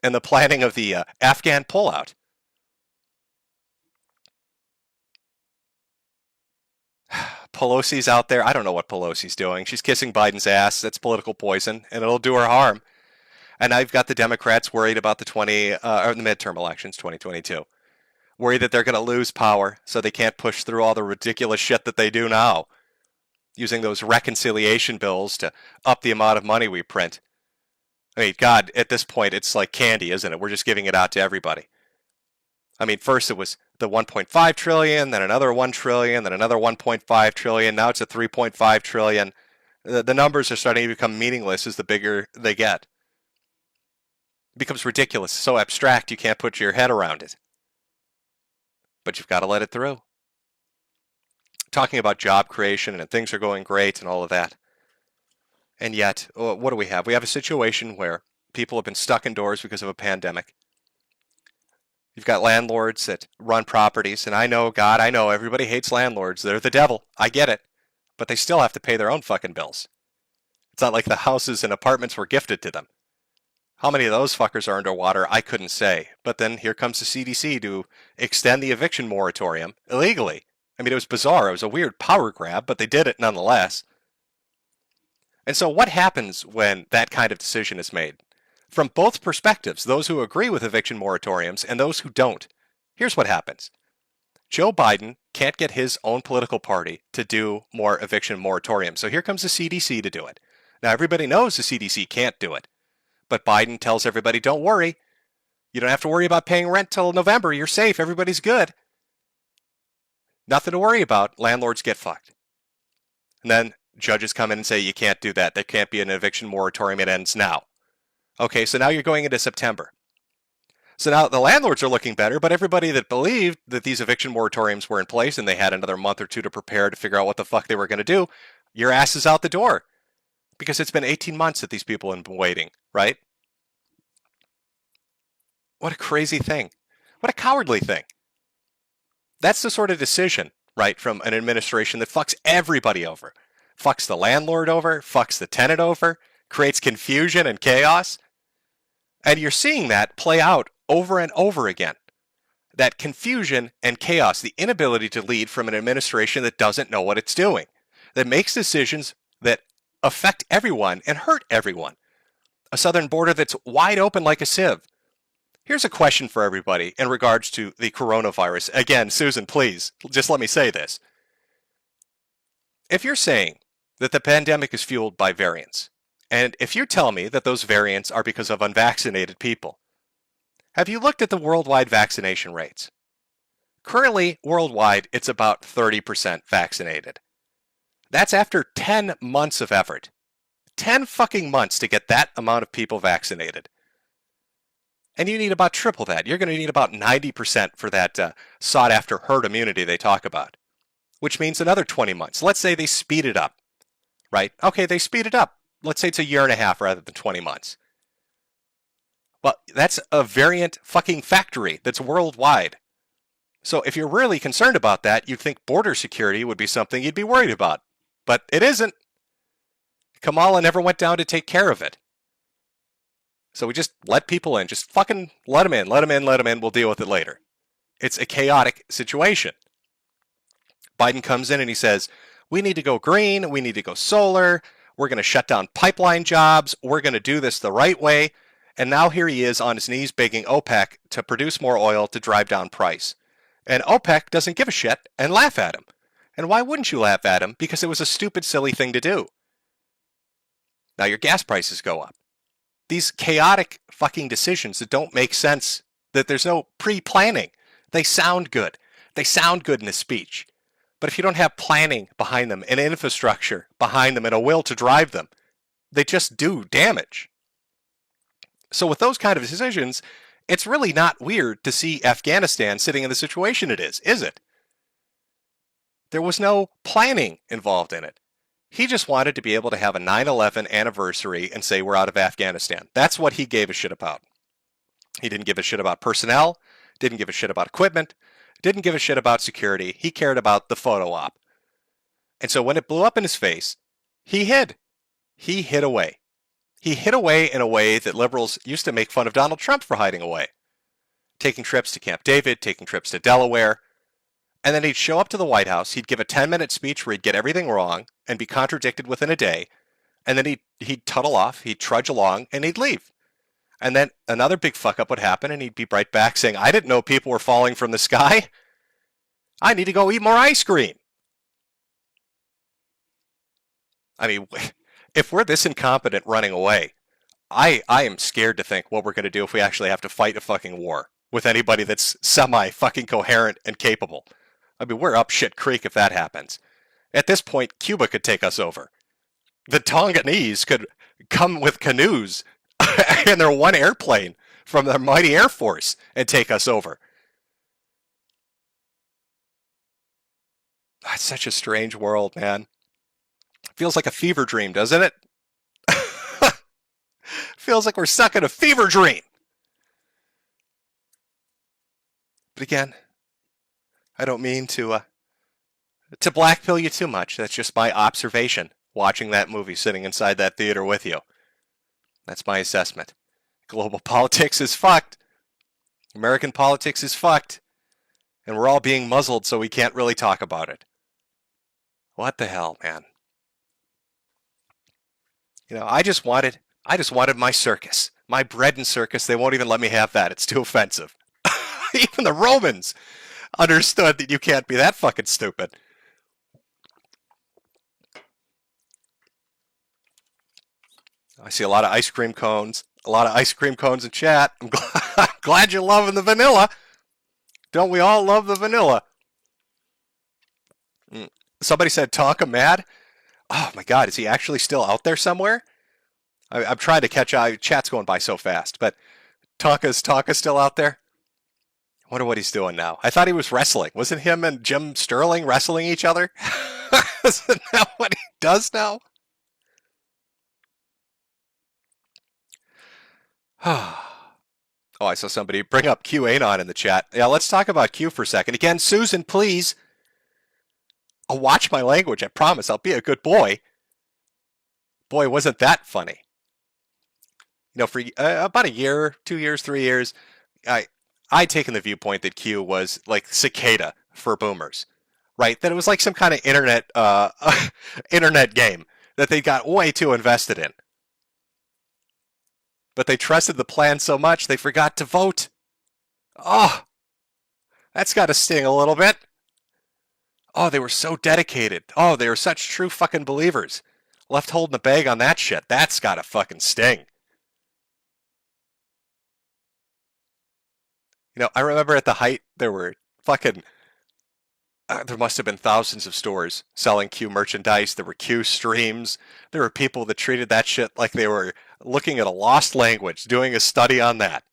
in the planning of the Afghan pullout. Pelosi's out there. I don't know what Pelosi's doing. She's kissing Biden's ass. That's political poison, and it'll do her harm. And I've got the Democrats worried about the midterm elections, 2022. worry that they're going to lose power so they can't push through all the ridiculous shit that they do now, using those reconciliation bills to up the amount of money we print. I mean, God, at this point, it's like candy, isn't it? We're just giving it out to everybody. I mean, first it was the 1.5 trillion, then another 1 trillion, then another 1.5 trillion. Now it's a 3.5 trillion. The numbers are starting to become meaningless as the bigger they get. It becomes ridiculous, so abstract you can't put your head around it. But you've got to let it through. Talking about job creation and things are going great and all of that. And yet, what do we have? We have a situation where people have been stuck indoors because of a pandemic. You've got landlords that run properties, and I know, God, I know, everybody hates landlords. They're the devil. I get it. But they still have to pay their own fucking bills. It's not like the houses and apartments were gifted to them. How many of those fuckers are underwater, I couldn't say. But then here comes the CDC to extend the eviction moratorium illegally. I mean, it was bizarre. It was a weird power grab, but they did it nonetheless. And so what happens when that kind of decision is made? From both perspectives, those who agree with eviction moratoriums and those who don't, here's what happens. Joe Biden can't get his own political party to do more eviction moratoriums. So here comes the CDC to do it. Now, everybody knows the CDC can't do it. But Biden tells everybody, don't worry. You don't have to worry about paying rent till November. You're safe. Everybody's good. Nothing to worry about. Landlords get fucked. And then judges come in and say, you can't do that. There can't be an eviction moratorium. It ends now. Okay, so now you're going into September. So now the landlords are looking better, but everybody that believed that these eviction moratoriums were in place and they had another month or two to prepare to figure out what the fuck they were going to do, your ass is out the door. Because it's been 18 months that these people have been waiting, right? What a crazy thing. What a cowardly thing. That's the sort of decision, right, from an administration that fucks everybody over. Fucks the landlord over, fucks the tenant over, creates confusion and chaos. And you're seeing that play out over and over again. That confusion and chaos, the inability to lead from an administration that doesn't know what it's doing, that makes decisions that affect everyone and hurt everyone. A southern border that's wide open like a sieve. Here's a question for everybody in regards to the coronavirus. Again, Susan, please, just let me say this. If you're saying that the pandemic is fueled by variants, and if you tell me that those variants are because of unvaccinated people, have you looked at the worldwide vaccination rates? Currently, worldwide, it's about 30% vaccinated. That's after 10 months of effort. 10 fucking months to get that amount of people vaccinated. And you need about triple that. You're going to need about 90% for that sought-after herd immunity they talk about, which means another 20 months. Let's say they speed it up, right? Okay, they speed it up. Let's say it's a year and a half rather than 20 months. Well, that's a variant fucking factory that's worldwide. So if you're really concerned about that, you'd think border security would be something you'd be worried about. But it isn't. Kamala never went down to take care of it. So we just let people in. Just fucking let them in. Let them in. Let them in. We'll deal with it later. It's a chaotic situation. Biden comes in and he says, we need to go green. We need to go solar. We're going to shut down pipeline jobs. We're going to do this the right way. And now here he is on his knees begging OPEC to produce more oil to drive down price. And OPEC doesn't give a shit and laugh at him. And why wouldn't you laugh at him? Because it was a stupid, silly thing to do. Now your gas prices go up. These chaotic fucking decisions that don't make sense, that there's no pre-planning. They sound good. They sound good in a speech. But if you don't have planning behind them, and infrastructure behind them, and a will to drive them, they just do damage. So with those kind of decisions, it's really not weird to see Afghanistan sitting in the situation it is it? There was no planning involved in it. He just wanted to be able to have a 9/11 anniversary and say we're out of Afghanistan. That's what he gave a shit about. He didn't give a shit about personnel, didn't give a shit about equipment, didn't give a shit about security. He cared about the photo op. And so when it blew up in his face, he hid. He hid away. He hid away in a way that liberals used to make fun of Donald Trump for hiding away. Taking trips to Camp David, taking trips to Delaware. And then he'd show up to the White House, he'd give a 10-minute speech where he'd get everything wrong and be contradicted within a day, and then he'd tuttle off, he'd trudge along, and he'd leave. And then another big fuck up would happen, and he'd be right back saying, I didn't know people were falling from the sky. I need to go eat more ice cream. I mean, if we're this incompetent running away, I am scared to think what we're going to do if we actually have to fight a fucking war with anybody that's semi-fucking coherent and capable. I mean, we're up shit creek if that happens. At this point, Cuba could take us over. The Tonganese could come with canoes and their one airplane from their mighty Air Force and take us over. That's such a strange world, man. Feels like a fever dream, doesn't it? Feels like we're stuck in a fever dream. But again, I don't mean to blackpill you too much. That's just my observation watching that movie, sitting inside that theater with you. That's my assessment. Global politics is fucked. American politics is fucked. And we're all being muzzled so we can't really talk about it. What the hell, man? You know, I just wanted my circus. My bread and circus. They won't even let me have that. It's too offensive. Even the Romans understood that you can't be that fucking stupid. I see a lot of ice cream cones. A lot of ice cream cones in chat. I'm glad you're loving the vanilla. Don't we all love the vanilla? Somebody said Tonka mad. Oh my God, is he actually still out there somewhere? I'm trying to catch up. Chat's going by so fast, but Tonka's still out there? I wonder what he's doing now. I thought he was wrestling. Wasn't him and Jim Sterling wrestling each other? Isn't that what he does now? Oh, I saw somebody bring up QAnon in the chat. Yeah, let's talk about Q for a second. Again, Susan, please. I'll watch my language. I promise. I'll be a good boy. Boy, wasn't that funny. You know, for about a year, 2 years, 3 years, I'd taken the viewpoint that Q was like cicada for boomers, right? That it was like some kind of internet game that they got way too invested in. But they trusted the plan so much they forgot to vote. Oh, that's got to sting a little bit. Oh, they were so dedicated. Oh, they were such true fucking believers. Left holding the bag on that shit. That's got to fucking sting. You know, I remember at the height, there were fucking... there must have been thousands of stores selling Q merchandise. There were Q streams. There were people that treated that shit like they were looking at a lost language, doing a study on that.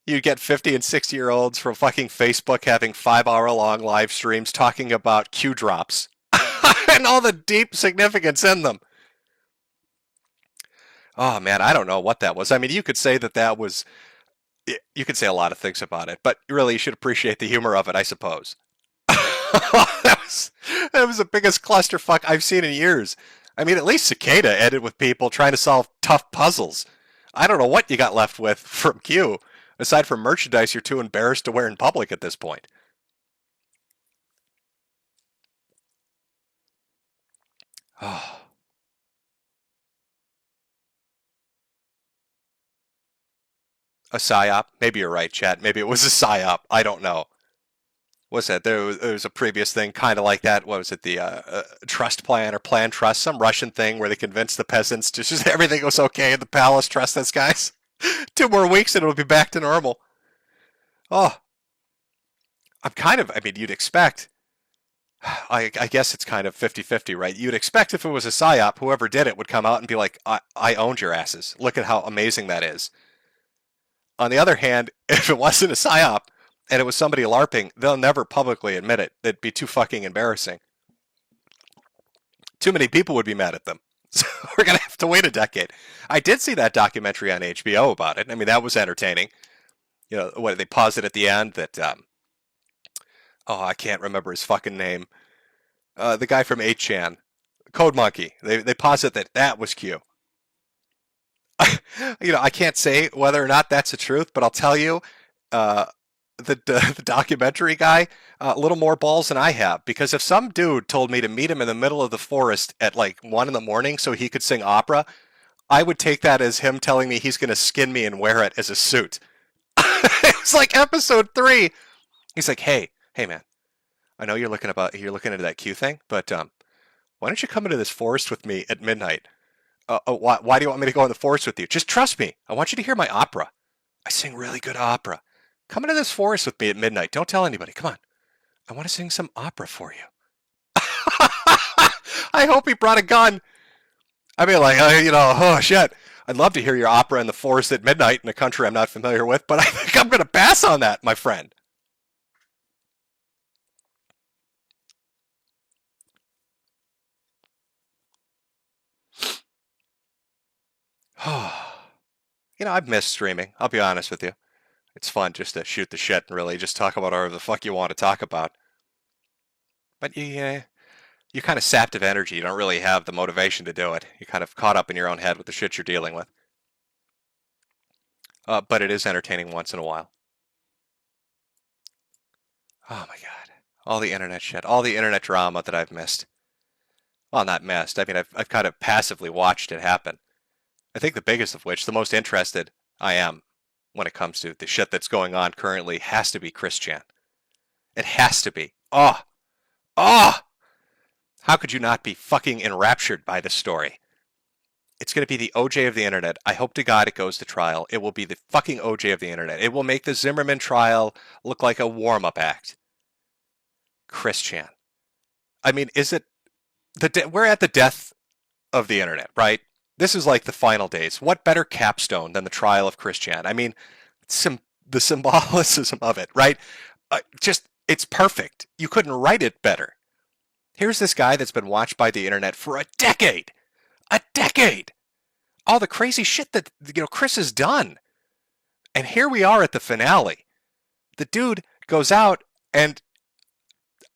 You'd get 50 and 60-year-olds from fucking Facebook having 5-hour-long live streams talking about Q drops and all the deep significance in them. Oh, man, I don't know what that was. I mean, you could say that was... You could say a lot of things about it, but really you should appreciate the humor of it, I suppose. that was the biggest clusterfuck I've seen in years. I mean, at least Cicada ended with people trying to solve tough puzzles. I don't know what you got left with from Q. Aside from merchandise you're too embarrassed to wear in public at this point. Oh. A psyop? Maybe you're right, chat. Maybe it was a psyop. I don't know. What's that? There was a previous thing kind of like that. What was it? The trust plan or plan trust? Some Russian thing where they convinced the peasants to just everything was okay in the palace. Trust us, guys. 2 more weeks and it'll be back to normal. Oh. I mean, you'd expect. I guess it's kind of 50-50, right? You'd expect if it was a psyop, whoever did it would come out and be like, I owned your asses. Look at how amazing that is. On the other hand, if it wasn't a psyop and it was somebody LARPing, they'll never publicly admit it. It'd be too fucking embarrassing. Too many people would be mad at them. So we're going to have to wait a decade. I did see that documentary on HBO about it. I mean, that was entertaining. You know, what they paused it at the end that, I can't remember his fucking name. The guy from 8chan, Code Monkey. They posit that was Q. You know, I can't say whether or not that's the truth, but I'll tell you, the documentary guy, a little more balls than I have. Because if some dude told me to meet him in the middle of the forest at like 1 in the morning so he could sing opera, I would take that as him telling me he's going to skin me and wear it as a suit. It's like episode 3. He's like, hey man, I know you're looking into that Q thing, but why don't you come into this forest with me at midnight? Why do you want me to go in the forest with you? Just trust me. I want you to hear my opera. I sing really good opera. Come into this forest with me at midnight. Don't tell anybody. Come on. I want to sing some opera for you. I hope he brought a gun. I mean, like, oh shit. I'd love to hear your opera in the forest at midnight in a country I'm not familiar with, but I think I'm going to pass on that, my friend. I've missed streaming. I'll be honest with you. It's fun just to shoot the shit and really just talk about whatever the fuck you want to talk about. But you're kind of sapped of energy. You don't really have the motivation to do it. You're kind of caught up in your own head with the shit you're dealing with. But it is entertaining once in a while. Oh my god. All the internet shit. All the internet drama that I've missed. Well, not missed. I mean, I've kind of passively watched it happen. I think the biggest of which, the most interested I am when it comes to the shit that's going on currently, has to be Chris Chan. It has to be. Oh! How could you not be fucking enraptured by this story? It's going to be the OJ of the internet. I hope to God it goes to trial. It will be the fucking OJ of the internet. It will make the Zimmerman trial look like a warm-up act. Chris Chan. I mean, is it... we're at the death of the internet, right? This is like the final days. What better capstone than the trial of Chris Chan? I mean, the symbolicism of it, right? It's perfect. You couldn't write it better. Here's this guy that's been watched by the internet for a decade. A decade! All the crazy shit that Chris has done. And here we are at the finale. The dude goes out and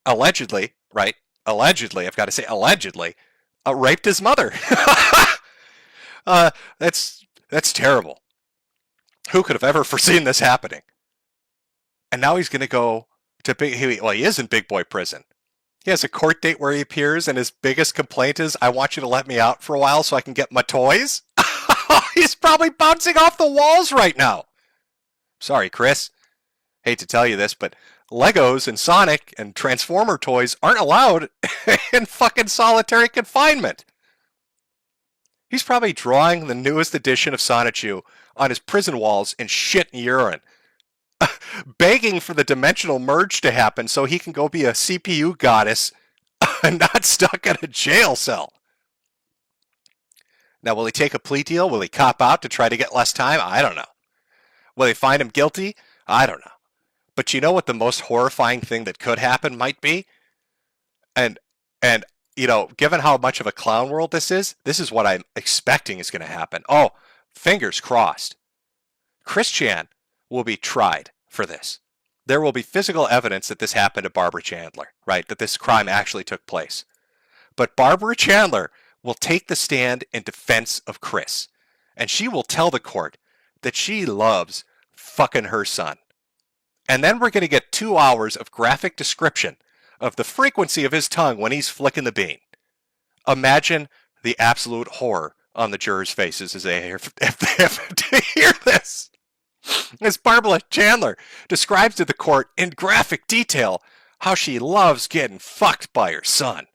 allegedly, right? Allegedly, I've got to say allegedly, raped his mother. That's terrible. Who could have ever foreseen this happening? And now he's going to go to he is in big boy prison. He has a court date where he appears, and his biggest complaint is, I want you to let me out for a while so I can get my toys. He's probably bouncing off the walls right now. Sorry, Chris. Hate to tell you this, but Legos and Sonic and Transformer toys aren't allowed in fucking solitary confinement. He's probably drawing the newest edition of Sonichu on his prison walls in shit and urine. Begging for the dimensional merge to happen so he can go be a CPU goddess and not stuck in a jail cell. Now, will he take a plea deal? Will he cop out to try to get less time? I don't know. Will they find him guilty? I don't know. But you know what the most horrifying thing that could happen might be? And given how much of a clown world this is what I'm expecting is going to happen. Oh, fingers crossed. Chris Chan will be tried for this. There will be physical evidence that this happened to Barbara Chandler, right? That this crime actually took place. But Barbara Chandler will take the stand in defense of Chris. And she will tell the court that she loves fucking her son. And then we're going to get 2 hours of graphic description of the frequency of his tongue when he's flicking the bean. Imagine the absolute horror on the jurors' faces as they have to hear this. As Barbara Chandler describes to the court in graphic detail how she loves getting fucked by her son.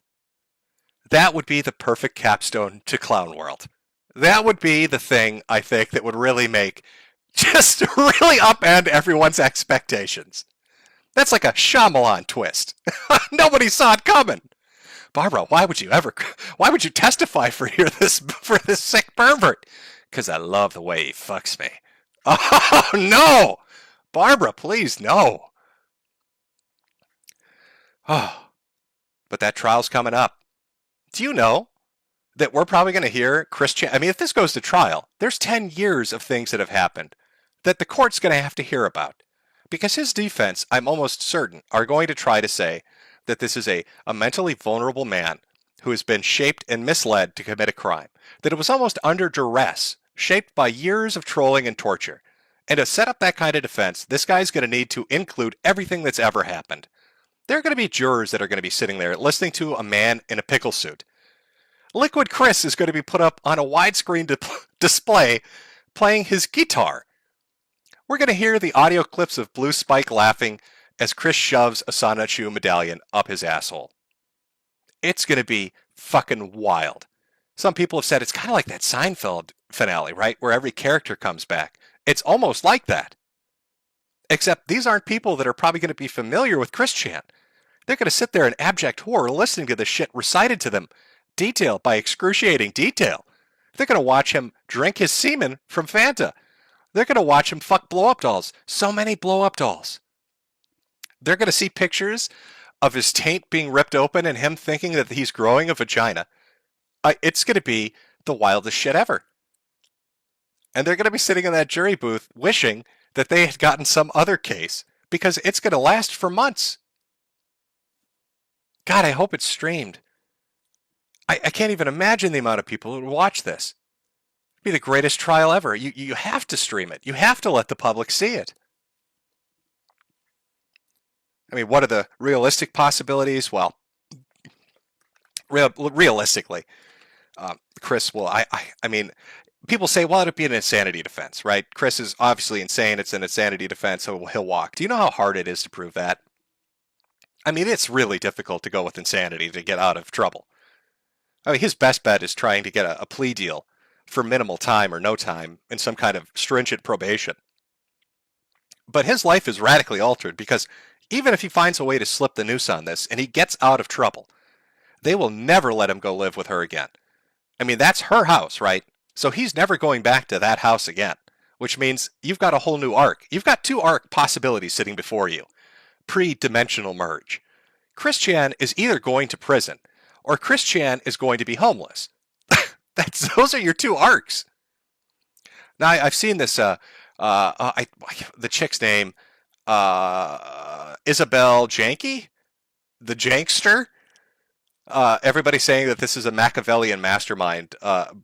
That would be the perfect capstone to Clown World. That would be the thing, I think, that would really just really upend everyone's expectations. That's like a Shyamalan twist. Nobody saw it coming. Barbara, why would you testify for this sick pervert? Because I love the way he fucks me. Oh, no! Barbara, please, no. Oh, but that trial's coming up. Do you know that we're probably going to hear Chris Chan? I mean, if this goes to trial, there's 10 years of things that have happened that the court's going to have to hear about. Because his defense, I'm almost certain, are going to try to say that this is a mentally vulnerable man who has been shaped and misled to commit a crime. That it was almost under duress, shaped by years of trolling and torture. And to set up that kind of defense, this guy's going to need to include everything that's ever happened. There are going to be jurors that are going to be sitting there listening to a man in a pickle suit, Liquid Chris is going to be put up on a widescreen display playing his guitar. We're going to hear the audio clips of Blue Spike laughing as Chris shoves a Sonichu medallion up his asshole. It's going to be fucking wild. Some people have said it's kind of like that Seinfeld finale, right? Where every character comes back. It's almost like that. Except these aren't people that are probably going to be familiar with Chris Chan. They're going to sit there in abject horror listening to this shit recited to them, detail by excruciating detail. They're going to watch him drink his semen from Fanta. They're going to watch him fuck blow-up dolls. So many blow-up dolls. They're going to see pictures of his taint being ripped open and him thinking that he's growing a vagina. It's going to be the wildest shit ever. And they're going to be sitting in that jury booth wishing that they had gotten some other case because it's going to last for months. God, I hope it's streamed. I can't even imagine the amount of people who would watch this. It'd be the greatest trial ever. You have to stream it. You have to let the public see it. I mean, what are the realistic possibilities? Well, realistically, Chris will, I mean, people say, well, it'd be an insanity defense, right? Chris is obviously insane. It's an insanity defense, so he'll walk. Do you know how hard it is to prove that? I mean, it's really difficult to go with insanity to get out of trouble. I mean, his best bet is trying to get a plea deal for minimal time or no time in some kind of stringent probation. But his life is radically altered because even if he finds a way to slip the noose on this and he gets out of trouble, they will never let him go live with her again. I mean, that's her house, right? So he's never going back to that house again, which means you've got a whole new arc. You've got two arc possibilities sitting before you. Pre-dimensional merge. Chris Chan is either going to prison or Chris Chan is going to be homeless. Those are your two arcs. Now, I've seen this, the chick's name, Isabel Janky? The Jankster? Everybody's saying that this is a Machiavellian mastermind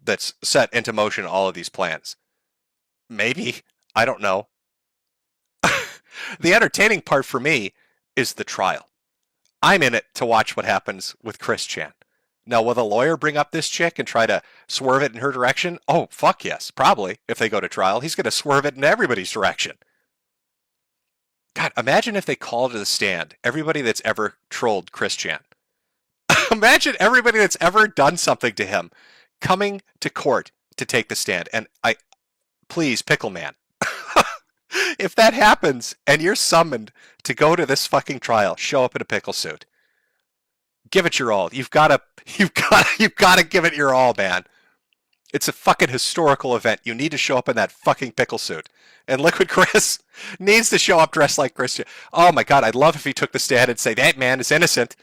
that's set into motion all of these plans. Maybe. I don't know. The entertaining part for me is the trial. I'm in it to watch what happens with Chris Chan. Now, will the lawyer bring up this chick and try to swerve it in her direction? Oh, fuck yes. Probably. If they go to trial, he's going to swerve it in everybody's direction. God, imagine if they call to the stand everybody that's ever trolled Chris Chan. Imagine everybody that's ever done something to him coming to court to take the stand. And please, Pickle Man, if that happens and you're summoned to go to this fucking trial, show up in a pickle suit. Give it your all. You've got to give it your all, man. It's a fucking historical event. You need to show up in that fucking pickle suit. And Liquid Chris needs to show up dressed like Christian. Oh my God, I'd love if he took the stand and say, that man is innocent.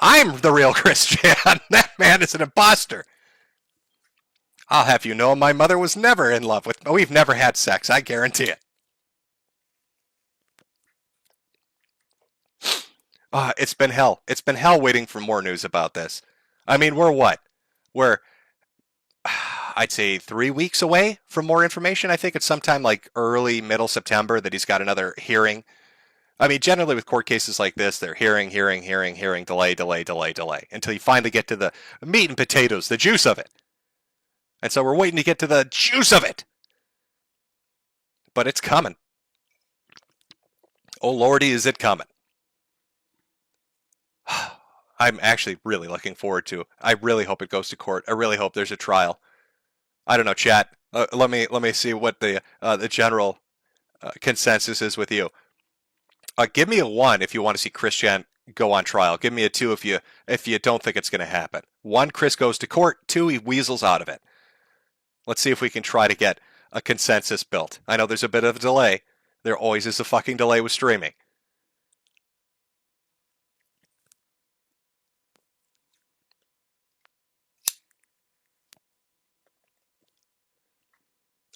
I'm the real Christian. That man is an imposter. I'll have you know my mother was never in love with me. We've never had sex, I guarantee it. It's been hell. It's been hell waiting for more news about this. I mean, we're what? We're, I'd say 3 weeks away from more information. I think it's sometime like early, middle September that he's got another hearing. I mean, generally with court cases like this, they're hearing, delay, until you finally get to the meat and potatoes, the juice of it. And so we're waiting to get to the juice of it. But it's coming. Oh, Lordy, is it coming. I'm actually really looking forward to it. I really hope it goes to court. I really hope there's a trial. I don't know, chat. Let me see what the general consensus is with you. Give me a 1 if you want to see Chris Chan go on trial. Give me a 2 if you don't think it's going to happen. 1, Chris goes to court. 2, he weasels out of it. Let's see if we can try to get a consensus built. I know there's a bit of a delay. There always is a fucking delay with streaming.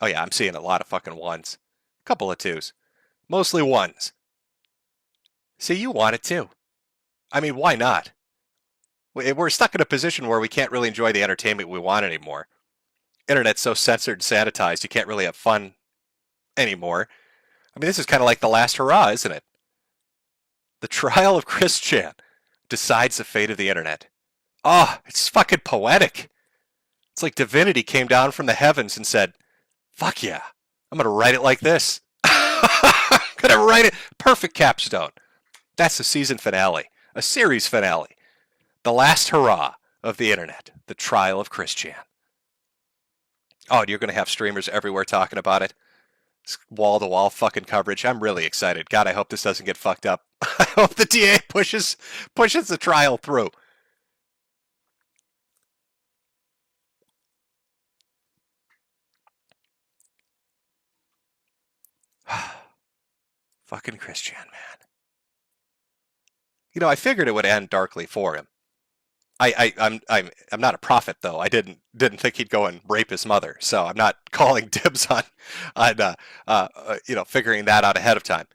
Oh yeah, I'm seeing a lot of fucking 1s. A couple of 2s. Mostly 1s. See, you want it too. I mean, why not? We're stuck in a position where we can't really enjoy the entertainment we want anymore. Internet's so censored and sanitized, you can't really have fun anymore. I mean, this is kind of like the last hurrah, isn't it? The trial of Chris Chan decides the fate of the internet. Oh, it's fucking poetic. It's like divinity came down from the heavens and said, fuck yeah, I'm going to write it like this. I'm going to write it. Perfect capstone. That's the season finale, a series finale. The last hurrah of the internet, the trial of Christian. Oh, and you're going to have streamers everywhere talking about it. Wall-to-wall fucking coverage. I'm really excited. God, I hope this doesn't get fucked up. I hope the DA pushes the trial through. Fucking Christian, man. You know, I figured it would end darkly for him. I'm not a prophet though. I didn't think he'd go and rape his mother, so I'm not calling dibs on figuring that out ahead of time.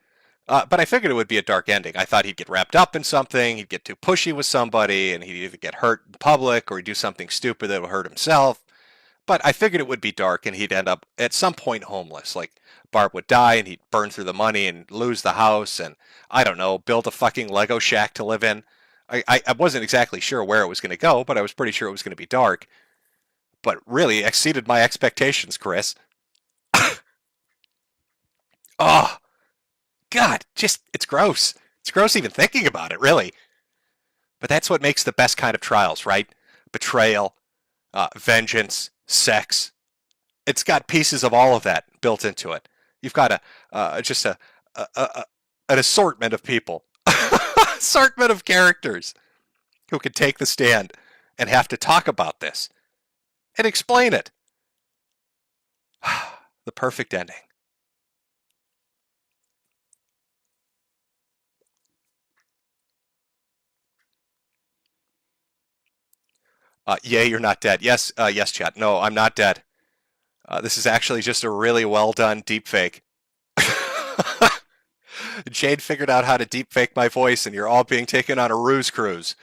But I figured it would be a dark ending. I thought he'd get wrapped up in something, he'd get too pushy with somebody, and he'd either get hurt in public or he'd do something stupid that would hurt himself. But I figured it would be dark and he'd end up at some point homeless. Like Barb would die and he'd burn through the money and lose the house and, I don't know, build a fucking Lego shack to live in. I wasn't exactly sure where it was going to go, but I was pretty sure it was going to be dark. But really exceeded my expectations, Chris. Oh, God, it's gross. It's gross even thinking about it, really. But that's what makes the best kind of trials, right? Betrayal, vengeance, sex. It's got pieces of all of that built into it. You've got an assortment of people. Assortment of characters who could take the stand and have to talk about this and explain it. The perfect ending. Yay, you're not dead. Yes, yes, chat. No, I'm not dead. This is actually just a really well done deepfake. Jade figured out how to deepfake my voice, and you're all being taken on a ruse cruise.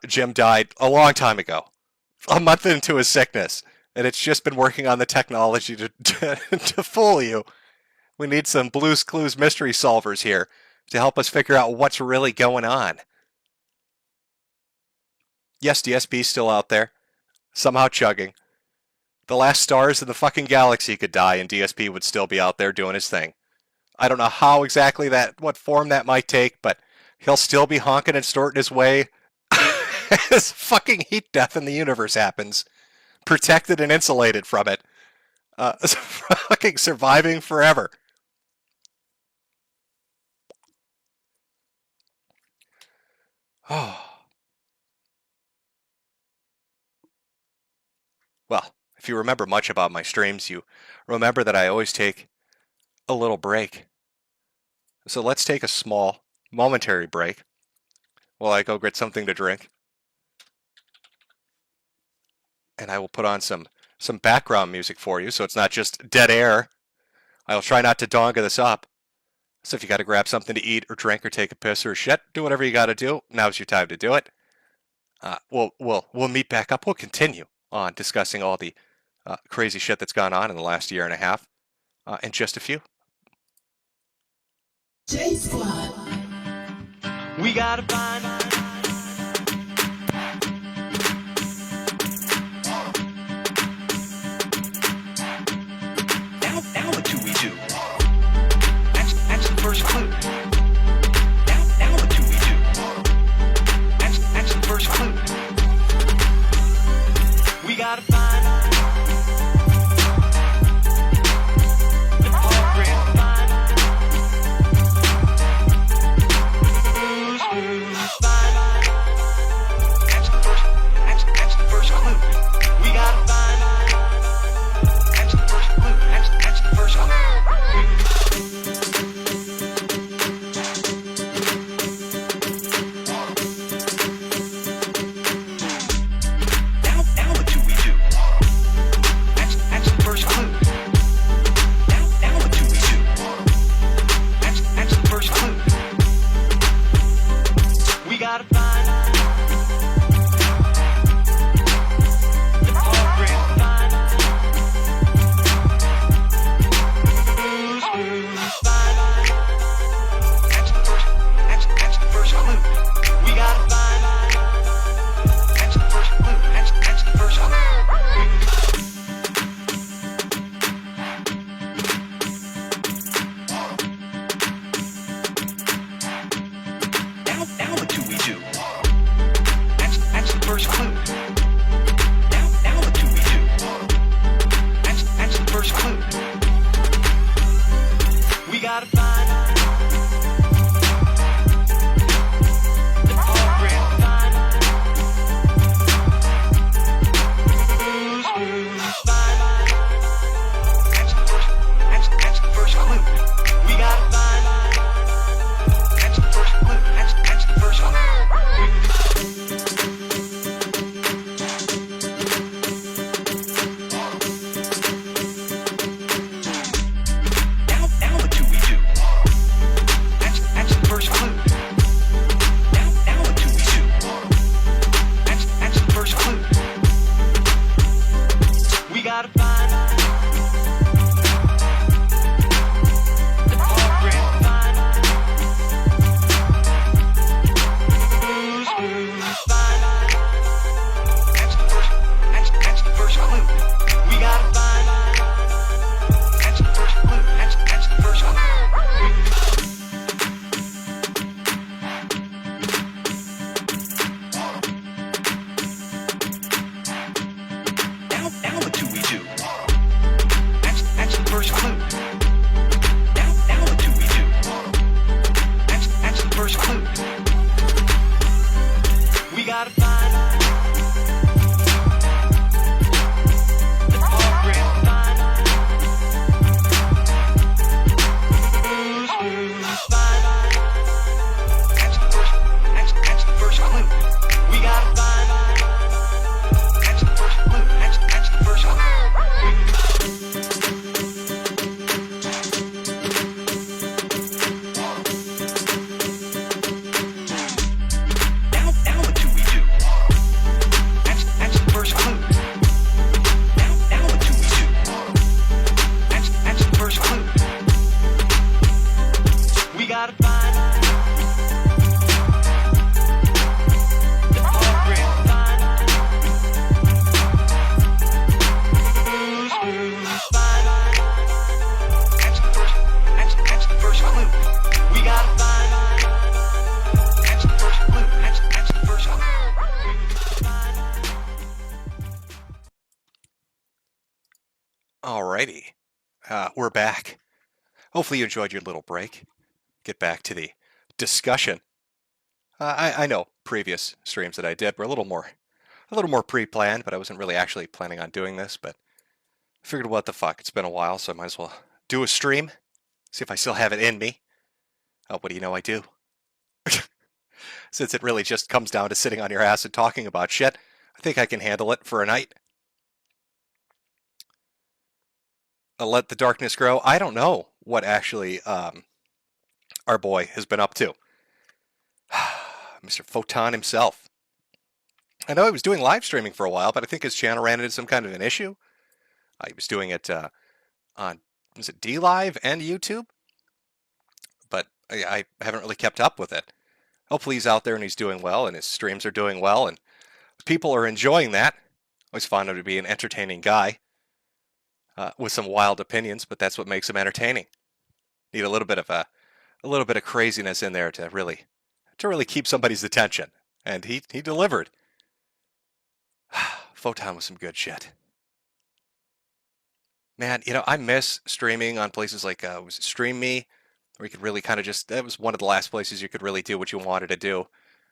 Jim died a long time ago, a month into his sickness, and it's just been working on the technology to fool you. We need some Blue's Clues mystery solvers here to help us figure out what's really going on. Yes, DSP's still out there, somehow chugging. The last stars in the fucking galaxy could die, and DSP would still be out there doing his thing. I don't know how exactly what form that might take, but he'll still be honking and snorting his way as fucking heat death in the universe happens, protected and insulated from it, fucking surviving forever. Oh. Well, if you remember much about my streams, you remember that I always take a little break. So let's take a small, momentary break while I go get something to drink. And I will put on some background music for you so it's not just dead air. I'll try not to donga this up. So if you got to grab something to eat or drink or take a piss or a shit, do whatever you got to do. Now's your time to do it. We'll meet back up. We'll continue on discussing all the crazy shit that's gone on in the last year and a half in just a few. J Squad. We gotta find now what do we do? That's the first clue. Now what do we do? That's the first clue. We gotta find the first clue. Now what do we do? That's the first clue. We gotta find the program. Find that's the first clue. We gotta find that's the first clue. That's the first clue. Now what do we do? That's the first clue. Now what do we do? That's the first clue. We gotta find the program. Find that's the first clue. We gotta find that's the first clue. That's the first clue. Now what do we do? That's the first clue. Now what do we do? That's the first clue. We gotta find the program. Find that's the first clue. We gotta find that's the first clue. That's the first clue. Now what do we do? That's the first clue. Now what do we do? That's the first clue. We gotta find the program. Find that's the first clue. We gotta find that's the first clue. That's the first clue. Alrighty. We're back. Hopefully you enjoyed your little break. Get back to the discussion. I know previous streams that I did were a little more pre-planned, but I wasn't really actually planning on doing this, but I figured what the fuck, it's been a while, so I might as well do a stream, see if I still have it in me. Oh, what do you know I do? Since it really just comes down to sitting on your ass and talking about shit, I think I can handle it for a night. I'll let the darkness grow. I don't know what actually our boy has been up to. Mr. Photon himself. I know he was doing live streaming for a while, but I think his channel ran into some kind of an issue. He was doing it on, was it DLive and YouTube? But I haven't really kept up with it. Hopefully he's out there and he's doing well and his streams are doing well and people are enjoying that. Always found him to be an entertaining guy with some wild opinions, but that's what makes him entertaining. Need a little bit of craziness in there to really keep somebody's attention, and he delivered. Photon was some good shit. Man, you know, I miss streaming on places like was it Stream Me, where you could really kind of just, that was one of the last places you could really do what you wanted to do.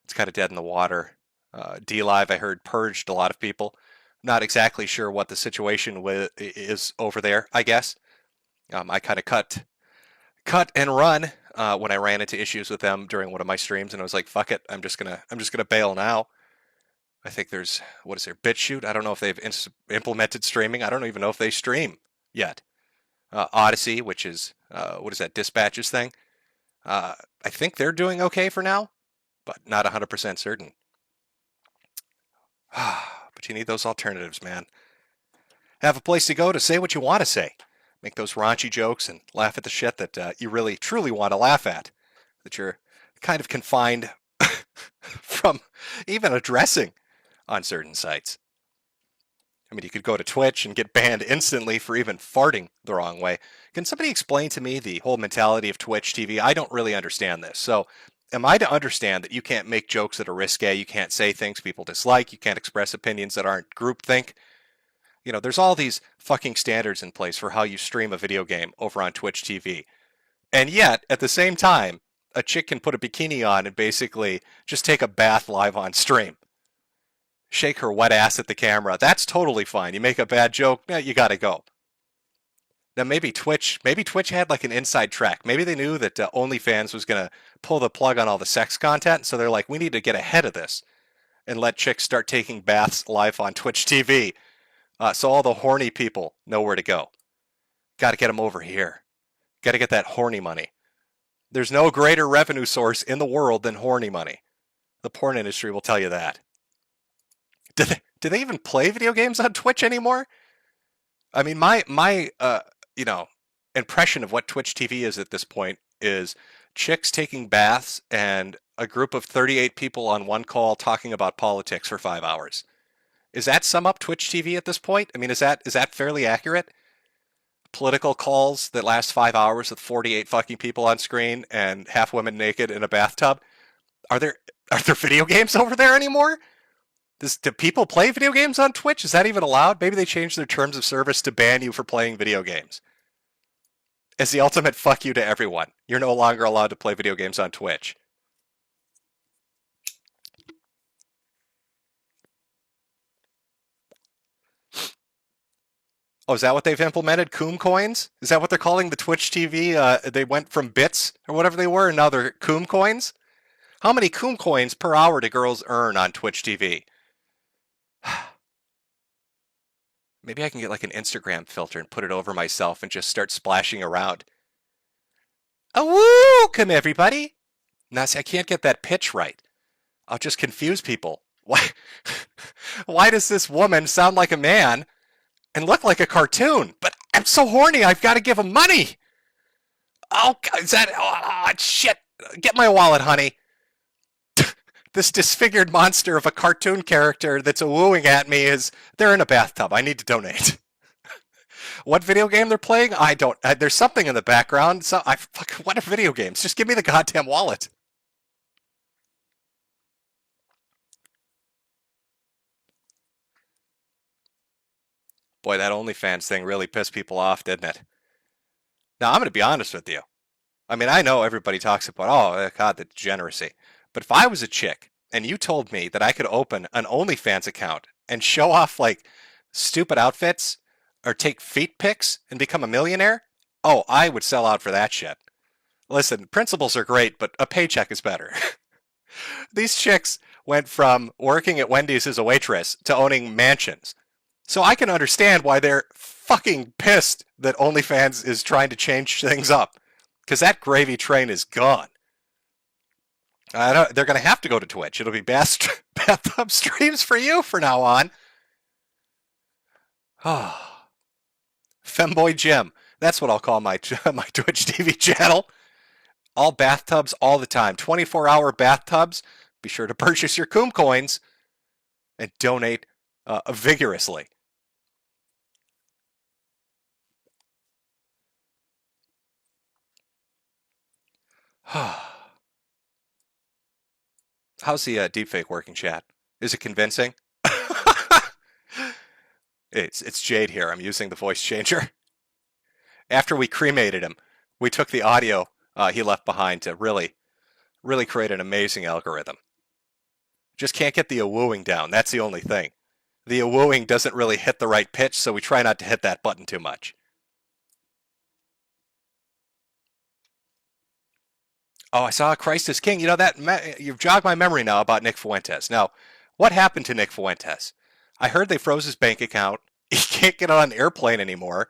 It's kind of dead in the water. DLive, I heard, purged a lot of people. Not exactly sure what the situation is over there, I guess. I kind of cut and run when I ran into issues with them during one of my streams, and I was like, fuck it, I'm just gonna bail now. I think there's, what is there, BitChute? I don't know if they've implemented streaming. I don't even know if they stream yet. Odyssey, which is, what is that, Dispatches thing? I think they're doing okay for now, but not 100% certain. But you need those alternatives, man. Have a place to go to say what you want to say. Make those raunchy jokes and laugh at the shit that you really, truly want to laugh at. That you're kind of confined from even addressing on certain sites. I mean, you could go to Twitch and get banned instantly for even farting the wrong way. Can somebody explain to me the whole mentality of Twitch TV? I don't really understand this. So am I to understand that you can't make jokes that are risque, you can't say things people dislike, you can't express opinions that aren't groupthink? You know, there's all these fucking standards in place for how you stream a video game over on Twitch TV. And yet, at the same time, a chick can put a bikini on and basically just take a bath live on stream. Shake her wet ass at the camera. That's totally fine. You make a bad joke, you gotta go. Now maybe Twitch had like an inside track. Maybe they knew that OnlyFans was gonna pull the plug on all the sex content, so they're like, we need to get ahead of this and let chicks start taking baths live on Twitch TV, so all the horny people know where to go. Got to get them over here. Got to get that horny money. There's no greater revenue source in the world than horny money. The porn industry will tell you that. Do they even play video games on Twitch anymore? I mean, my impression of what Twitch TV is at this point is chicks taking baths and a group of 38 people on one call talking about politics for 5 hours. Is that sum up Twitch TV at this point? I mean, is that fairly accurate? Political calls that last 5 hours with 48 fucking people on screen and half women naked in a bathtub. Are there video games over there anymore? Do people play video games on Twitch? Is that even allowed? Maybe they changed their terms of service to ban you for playing video games. It's the ultimate fuck you to everyone. You're no longer allowed to play video games on Twitch. Oh, is that what they've implemented? Coom coins? Is that what they're calling the Twitch TV? They went from bits or whatever they were, and now they're Coom coins? How many Coom coins per hour do girls earn on Twitch TV? Maybe I can get like an Instagram filter and put it over myself and just start splashing around. Oh, welcome everybody. Now, see, I can't get that pitch right. I'll just confuse people. Why does this woman sound like a man and look like a cartoon? But I'm so horny, I've got to give him money. Oh, is that... Oh, shit. Get my wallet, honey. This disfigured monster of a cartoon character that's wooing at me they're in a bathtub. I need to donate. What video game they're playing? I don't... there's something in the background. So what are video games? Just give me the goddamn wallet. Boy, that OnlyFans thing really pissed people off, didn't it? Now, I'm going to be honest with you. I mean, I know everybody talks about, oh, God, the degeneracy. But if I was a chick and you told me that I could open an OnlyFans account and show off, like, stupid outfits or take feet pics and become a millionaire, oh, I would sell out for that shit. Listen, principles are great, but a paycheck is better. These chicks went from working at Wendy's as a waitress to owning mansions. So I can understand why they're fucking pissed that OnlyFans is trying to change things up. Because that gravy train is gone. They're going to have to go to Twitch. It'll be bathtub streams for you from now on. Oh. Femboy Jim. That's what I'll call my Twitch TV channel. All bathtubs all the time. 24-hour bathtubs. Be sure to purchase your Coom coins and donate vigorously. How's the deepfake working, chat? Is it convincing? It's Jade here. I'm using the voice changer. After we cremated him, we took the audio he left behind to really create an amazing algorithm. Just can't get the wooing down. That's the only thing. The wooing doesn't really hit the right pitch, so we try not to hit that button too much. Oh, I saw Christ is King. You know, you've jogged my memory now about Nick Fuentes. Now, what happened to Nick Fuentes? I heard they froze his bank account. He can't get on an airplane anymore.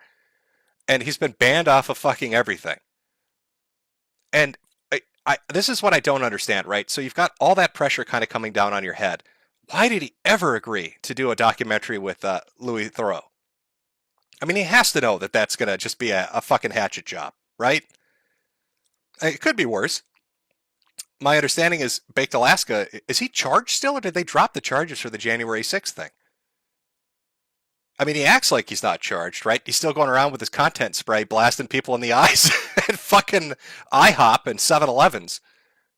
And he's been banned off of fucking everything. And this is what I don't understand, right? So you've got all that pressure kind of coming down on your head. Why did he ever agree to do a documentary with Louis Theroux? I mean, he has to know that that's going to just be a fucking hatchet job, right? It could be worse. My understanding is Baked Alaska, is he charged still, or did they drop the charges for the January 6th thing? I mean, he acts like he's not charged, right? He's still going around with his content spray blasting people in the eyes at fucking IHOP and 7-Elevens.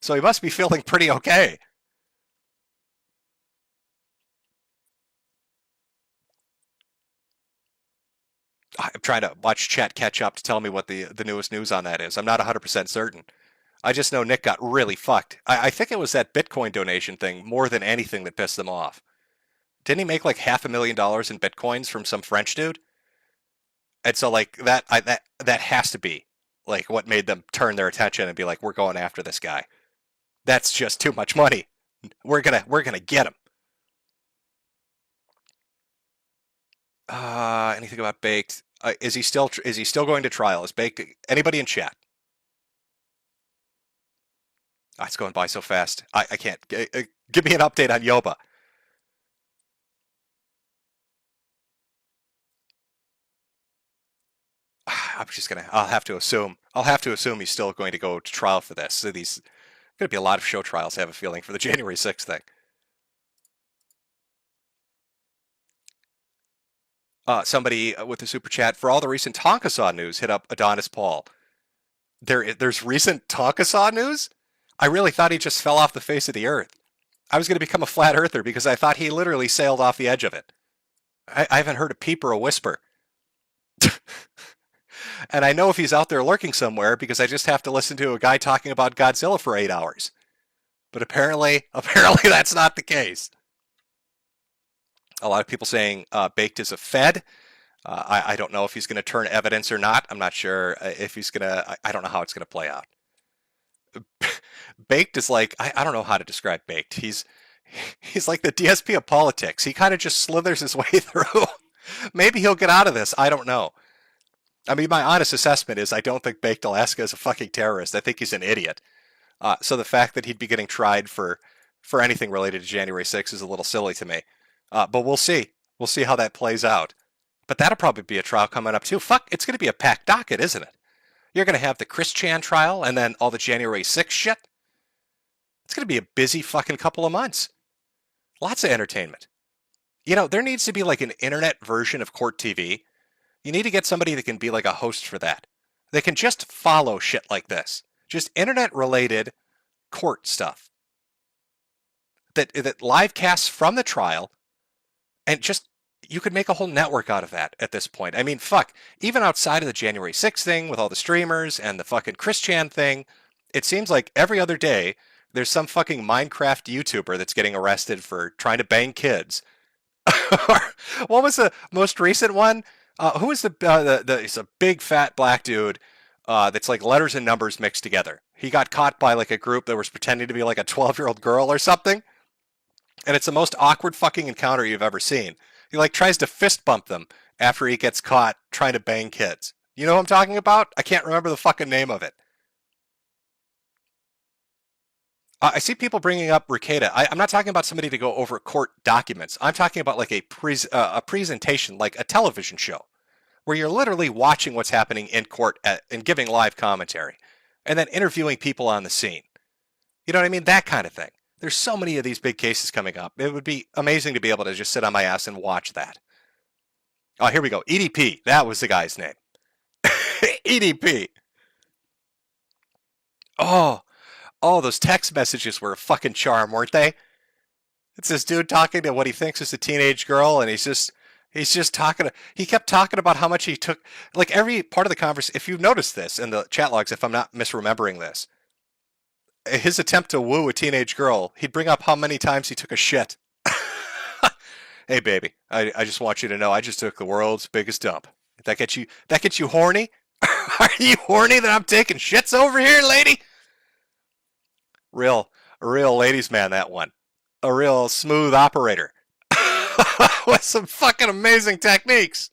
So he must be feeling pretty okay. I'm trying to watch chat catch up to tell me what the newest news on that is. I'm not 100% certain. I just know Nick got really fucked. I think it was that Bitcoin donation thing more than anything that pissed them off. Didn't he make like $500,000 in Bitcoins from some French dude? And so like that has to be like what made them turn their attention and be like, we're going after this guy. That's just too much money. We're gonna get him. Anything about Baked? Is he still going to trial? Is Baked anybody in chat? Oh, it's going by so fast. I can't. Give me an update on Yoba. I'm just gonna. I'll have to assume he's still going to go to trial for this. So these going to be a lot of show trials. I have a feeling for the January 6th thing. Somebody with the super chat for all the recent Tonkasaw news hit up Adonis Paul. There's recent Tonkasaw news. I really thought he just fell off the face of the earth. I was going to become a flat earther because I thought he literally sailed off the edge of it. I haven't heard a peep or a whisper. And I know if he's out there lurking somewhere because I just have to listen to a guy talking about Godzilla for 8 hours. But apparently that's not the case. A lot of people saying Baked is a Fed. I don't know if he's going to turn evidence or not. I'm not sure if he's going to. I don't know how it's going to play out. Baked is like, I don't know how to describe Baked. He's like the DSP of politics. He kind of just slithers his way through. Maybe he'll get out of this. I don't know. I mean, my honest assessment is I don't think Baked Alaska is a fucking terrorist. I think he's an idiot. So the fact that he'd be getting tried for anything related to January 6th is a little silly to me. But we'll see. We'll see how that plays out. But that'll probably be a trial coming up too. Fuck, it's going to be a packed docket, isn't it? You're going to have the Chris Chan trial and then all the January 6th shit. It's going to be a busy fucking couple of months. Lots of entertainment. You know, there needs to be like an internet version of Court TV. You need to get somebody that can be like a host for that. They can just follow shit like this. Just internet-related court stuff. That live casts from the trial, and just, you could make a whole network out of that at this point. I mean, fuck, even outside of the January 6th thing with all the streamers and the fucking Chris Chan thing, it seems like every other day there's some fucking Minecraft YouTuber that's getting arrested for trying to bang kids. What was the most recent one? Who is it's a big fat black dude that's like letters and numbers mixed together. He got caught by like a group that was pretending to be like a 12-year-old girl or something. And it's the most awkward fucking encounter you've ever seen. He like tries to fist bump them after he gets caught trying to bang kids. You know what I'm talking about? I can't remember the fucking name of it. I see people bringing up Ricada. I'm not talking about somebody to go over court documents. I'm talking about like a presentation, like a television show, where you're literally watching what's happening in court and giving live commentary, and then interviewing people on the scene. You know what I mean? That kind of thing. There's so many of these big cases coming up. It would be amazing to be able to just sit on my ass and watch that. Oh, here we go. EDP. That was the guy's name. EDP. Oh, those text messages were a fucking charm, weren't they? It's this dude talking to what he thinks is a teenage girl, and he's just talking. He kept talking about how much he took. Like every part of the conversation, if you've noticed this in the chat logs, if I'm not misremembering this, his attempt to woo a teenage girl, he'd bring up how many times he took a shit. Hey, baby, I just want you to know I just took the world's biggest dump. That gets you horny? Are you horny that I'm taking shits over here, lady? A real ladies' man, that one. A real smooth operator. With some fucking amazing techniques.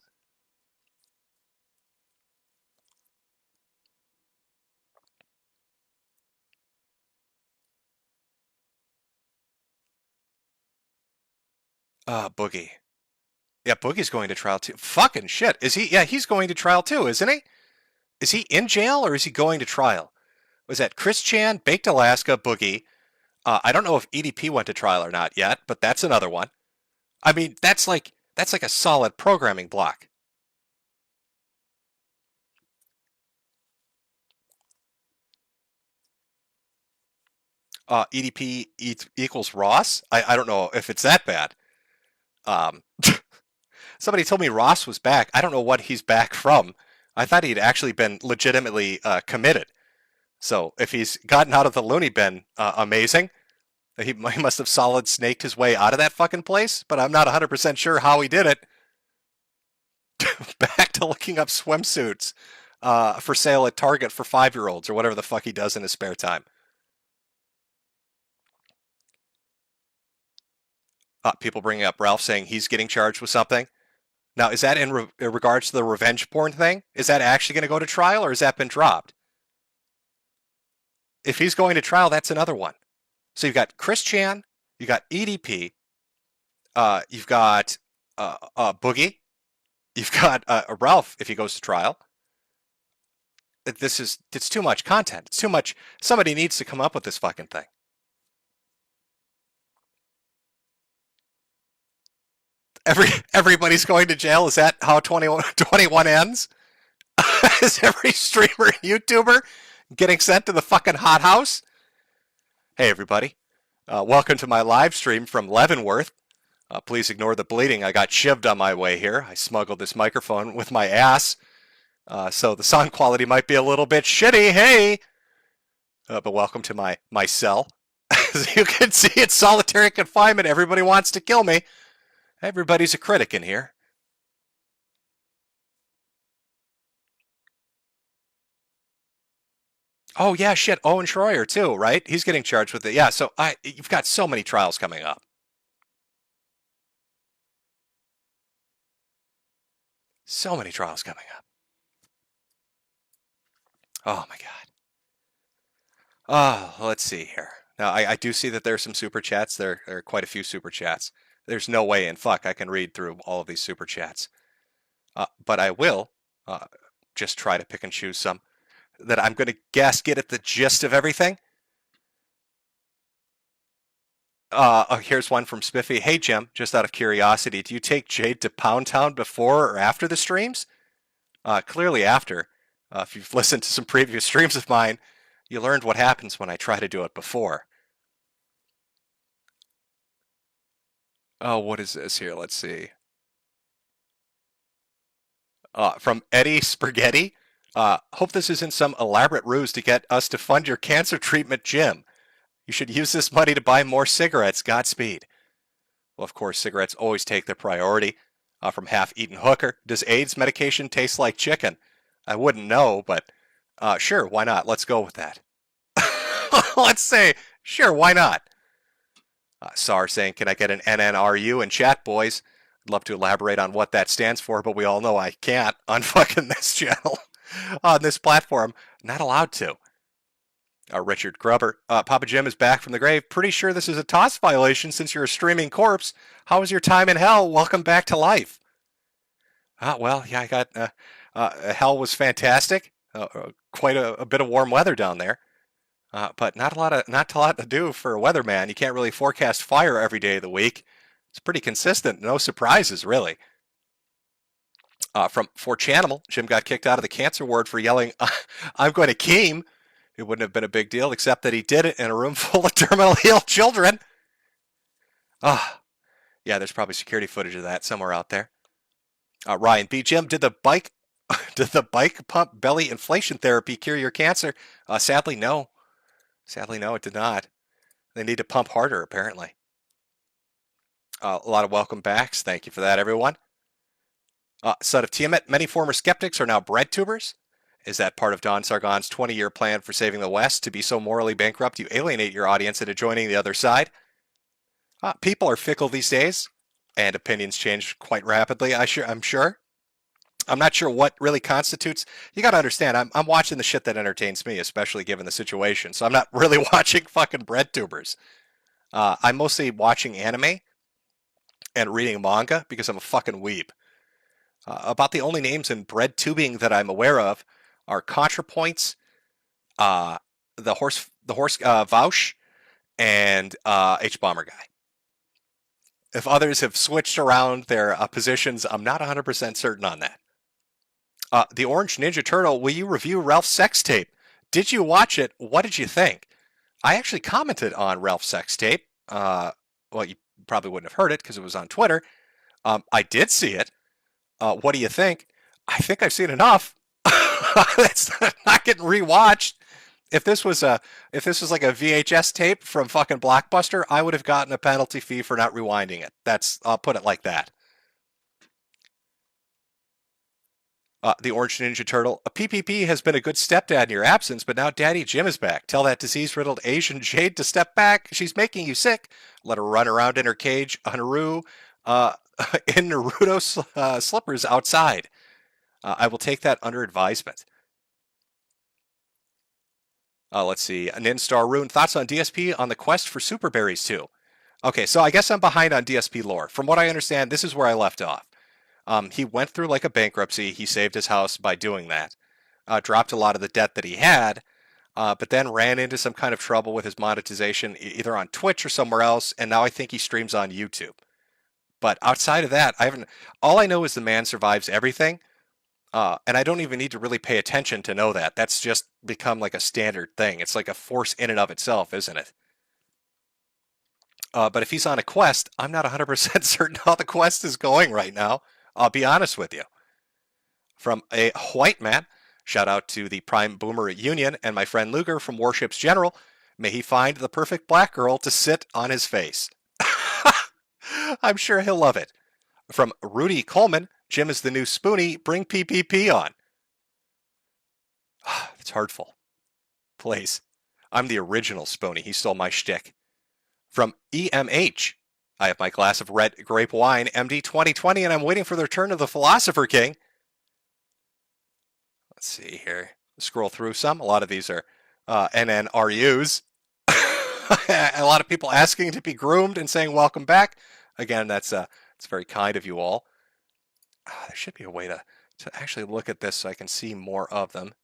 Boogie. Yeah, Boogie's going to trial too. Fucking shit. Is he? Yeah, he's going to trial too, isn't he? Is he in jail or is he going to trial? Was that Chris Chan, Baked Alaska, Boogie? I don't know if EDP went to trial or not yet, but that's another one. I mean, that's like a solid programming block. EDP equals Ross. I don't know if it's that bad. Somebody told me Ross was back. I don't know what he's back from. I thought he'd actually been legitimately committed. So if he's gotten out of the loony bin, amazing. He must have solid snaked his way out of that fucking place, but I'm not 100% sure how he did it. Back to looking up swimsuits for sale at Target for 5-year-olds or whatever the fuck he does in his spare time. People bringing up Ralph saying he's getting charged with something. Now, is that in regards to the revenge porn thing? Is that actually going to go to trial, or has that been dropped? If he's going to trial, that's another one. So you've got Chris Chan, you've got EDP, you've got Boogie, you've got Ralph if he goes to trial. It's too much content. It's too much. Somebody needs to come up with this fucking thing. Everybody's going to jail. Is that how 21 ends? Is every streamer and YouTuber getting sent to the fucking hothouse? Hey, everybody. Welcome to my live stream from Leavenworth. Please ignore the bleeding. I got shivved on my way here. I smuggled this microphone with my ass. So the sound quality might be a little bit shitty. Hey! But welcome to my cell. As you can see, it's solitary confinement. Everybody wants to kill me. Everybody's a critic in here. Oh, yeah, shit. Owen Schroyer, too, right? He's getting charged with it. Yeah, so you've got so many trials coming up. So many trials coming up. Oh, my God. Oh, let's see here. Now, I do see that there are some super chats. There are quite a few super chats. There's no way in fuck I can read through all of these super chats. But I will just try to pick and choose some that I'm going to guess get at the gist of everything. Here's one from Spiffy. Hey, Jim, just out of curiosity, do you take Jade to Pound Town before or after the streams? Clearly after. If you've listened to some previous streams of mine, you learned what happens when I try to do it before. Oh, what is this here? Let's see. From Eddie Spaghetti. Hope this isn't some elaborate ruse to get us to fund your cancer treatment, Jim. You should use this money to buy more cigarettes. Godspeed. Well, of course, cigarettes always take their priority. From Half-Eaten Hooker. Does AIDS medication taste like chicken? I wouldn't know, but sure, why not? Let's go with that. Let's say, sure, why not? SAR saying, can I get an NNRU in chat, boys? I'd love to elaborate on what that stands for, but we all know I can't on fucking this channel. On this platform, not allowed to. Richard Grubber. Papa Jim is back from the grave. Pretty sure this is a TOS violation since you're a streaming corpse. How was your time in hell? Welcome back to life. Well, yeah, I got... hell was fantastic. Quite a bit of warm weather down there. But not a lot to do for a weatherman. You can't really forecast fire every day of the week. It's pretty consistent. No surprises, really. From 4chanimal, Jim got kicked out of the cancer ward for yelling, I'm going to cheme. It wouldn't have been a big deal, except that he did it in a room full of terminally ill children. Yeah, there's probably security footage of that somewhere out there. Ryan B. Jim, did the bike pump belly inflation therapy cure your cancer? Sadly, no. Sadly, no, it did not. They need to pump harder, apparently. A lot of welcome backs. Thank you for that, everyone. Son of Tiamat, many former skeptics are now bread tubers. Is that part of Don Sargon's 20-year plan for saving the West? To be so morally bankrupt, you alienate your audience into joining the other side? People are fickle these days, and opinions change quite rapidly, I'm sure. I'm not sure what really constitutes... You got to understand, I'm watching the shit that entertains me, especially given the situation. So I'm not really watching fucking bread tubers. I'm mostly watching anime and reading manga because I'm a fucking weeb. About the only names in bread tubing that I'm aware of are ContraPoints, the horse Vaush, and H-Bomber Guy. If others have switched around their positions, I'm not 100% certain on that. The Orange Ninja Turtle, will you review Ralph's sex tape? Did you watch it? What did you think? I actually commented on Ralph's sex tape. Well, you probably wouldn't have heard it because it was on Twitter. I did see it. What do you think? I think I've seen enough. It's not getting rewatched. If this was like a VHS tape from fucking Blockbuster, I would have gotten a penalty fee for not rewinding it. I'll put it like that. The Orange Ninja Turtle. A PPP has been a good stepdad in your absence, but now Daddy Jim is back. Tell that disease-riddled Asian Jade to step back. She's making you sick. Let her run around in her cage on Naru, in Naruto slippers outside. I will take that under advisement. Let's see. Ninstar Rune. Thoughts on DSP on the quest for Super Berries 2? Okay, so I guess I'm behind on DSP lore. From what I understand, this is where I left off. He went through like a bankruptcy. He saved his house by doing that. Dropped a lot of the debt that he had, but then ran into some kind of trouble with his monetization, either on Twitch or somewhere else, and now I think he streams on YouTube. But outside of that, all I know is the man survives everything, and I don't even need to really pay attention to know that. That's just become like a standard thing. It's like a force in and of itself, isn't it? But if he's on a quest, I'm not 100% certain how the quest is going right now. I'll be honest with you. From a white man, shout out to the Prime Boomer Union and my friend Luger from Warships General. May he find the perfect black girl to sit on his face. I'm sure he'll love it. From Rudy Coleman, Jim is the new Spoonie. Bring PPP on. It's hurtful. Please. I'm the original Spoonie. He stole my shtick. From EMH, I have my glass of red grape wine, MD 2020, and I'm waiting for the return of the Philosopher King. Let's see here. Scroll through some. A lot of these are NNRUs. A lot of people asking to be groomed and saying welcome back. Again, it's very kind of you all. There should be a way to actually look at this so I can see more of them.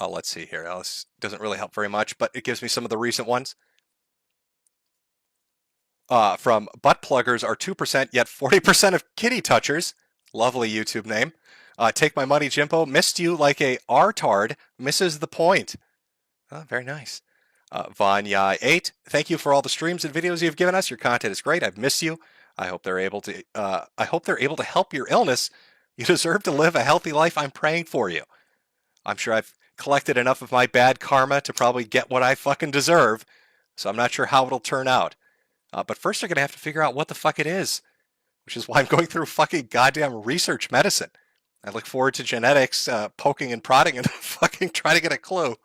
Let's see here. This doesn't really help very much, but it gives me some of the recent ones. From Butt Pluggers are 2%, yet 40% of Kitty Touchers. Lovely YouTube name. Take my money, Jimbo. Missed you like a R-tard misses the point. Very nice. Vanya 8. Thank you for all the streams and videos you've given us. Your content is great. I've missed you. I hope they're able to help your illness. You deserve to live a healthy life. I'm praying for you. I'm sure I've collected enough of my bad karma to probably get what I fucking deserve. So I'm not sure how it'll turn out. But first they're going to have to figure out what the fuck it is. Which is why I'm going through fucking goddamn research medicine. I look forward to genetics poking and prodding and fucking trying to get a clue.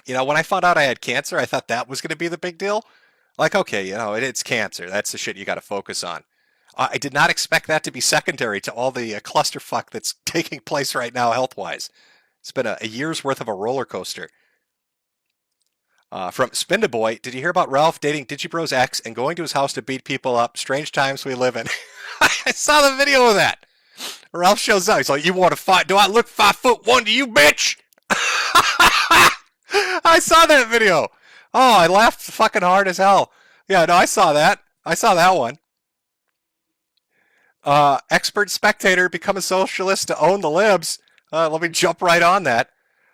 You know, when I found out I had cancer, I thought that was going to be the big deal. Like, okay, you know, it's cancer. That's the shit you got to focus on. I did not expect that to be secondary to all the clusterfuck that's taking place right now health-wise. It's been a year's worth of a roller coaster. From Spindaboy, did you hear about Ralph dating Digibro's ex and going to his house to beat people up? Strange times we live in. I saw the video of that. Ralph shows up. He's like, you want to fight? Do I look 5'1" to you, bitch? I saw that video. Oh, I laughed fucking hard as hell. Yeah, no, I saw that. I saw that one. Expert spectator, become a socialist to own the libs. Let me jump right on that.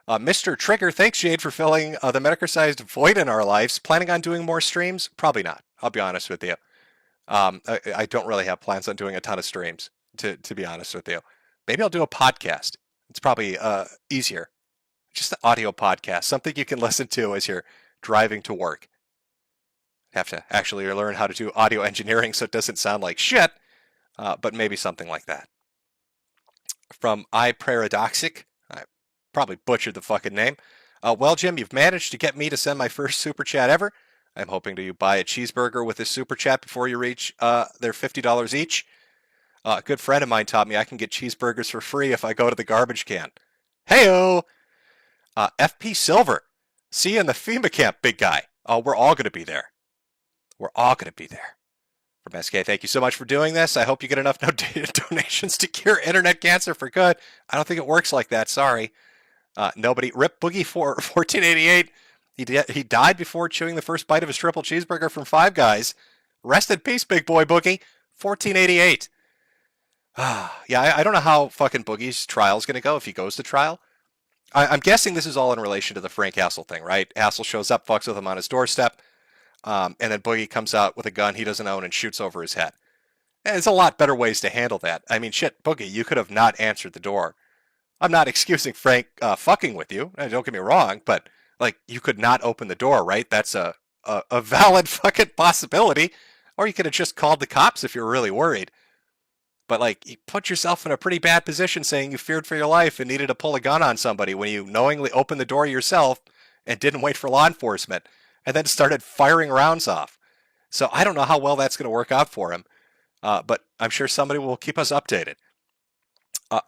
Mr. Trigger, thanks, Jade, for filling the Metokur-sized void in our lives. Planning on doing more streams? Probably not. I'll be honest with you. I don't really have plans on doing a ton of streams, to be honest with you. Maybe I'll do a podcast. It's probably easier. Just an audio podcast, something you can listen to as you're driving to work. Have to actually learn how to do audio engineering so it doesn't sound like shit, but maybe something like that. From iParadoxic, I probably butchered the fucking name. Well, Jim, you've managed to get me to send my first super chat ever. I'm hoping to buy a cheeseburger with this super chat before you reach their $50 each. A good friend of mine taught me I can get cheeseburgers for free if I go to the garbage can. Heyo! FP Silver. See you in the FEMA camp, big guy. Oh, we're all going to be there. We're all going to be there. From SK, thank you so much for doing this. I hope you get enough donations to cure internet cancer for good. I don't think it works like that. Sorry. Nobody. Rip Boogie for 1488. He died before chewing the first bite of his triple cheeseburger from Five Guys. Rest in peace, big boy Boogie. 1488. Yeah, I don't know how fucking Boogie's trial is going to go if he goes to trial. I'm guessing this is all in relation to the Frank Hassel thing, right? Hassel shows up, fucks with him on his doorstep, and then Boogie comes out with a gun he doesn't own and shoots over his head. And there's a lot better ways to handle that. I mean, shit, Boogie, you could have not answered the door. I'm not excusing Frank fucking with you. Don't get me wrong, but like you could not open the door, right? That's a valid fucking possibility. Or you could have just called the cops if you were really worried. But like you put yourself in a pretty bad position saying you feared for your life and needed to pull a gun on somebody when you knowingly opened the door yourself and didn't wait for law enforcement and then started firing rounds off. So I don't know how well that's going to work out for him. But I'm sure somebody will keep us updated.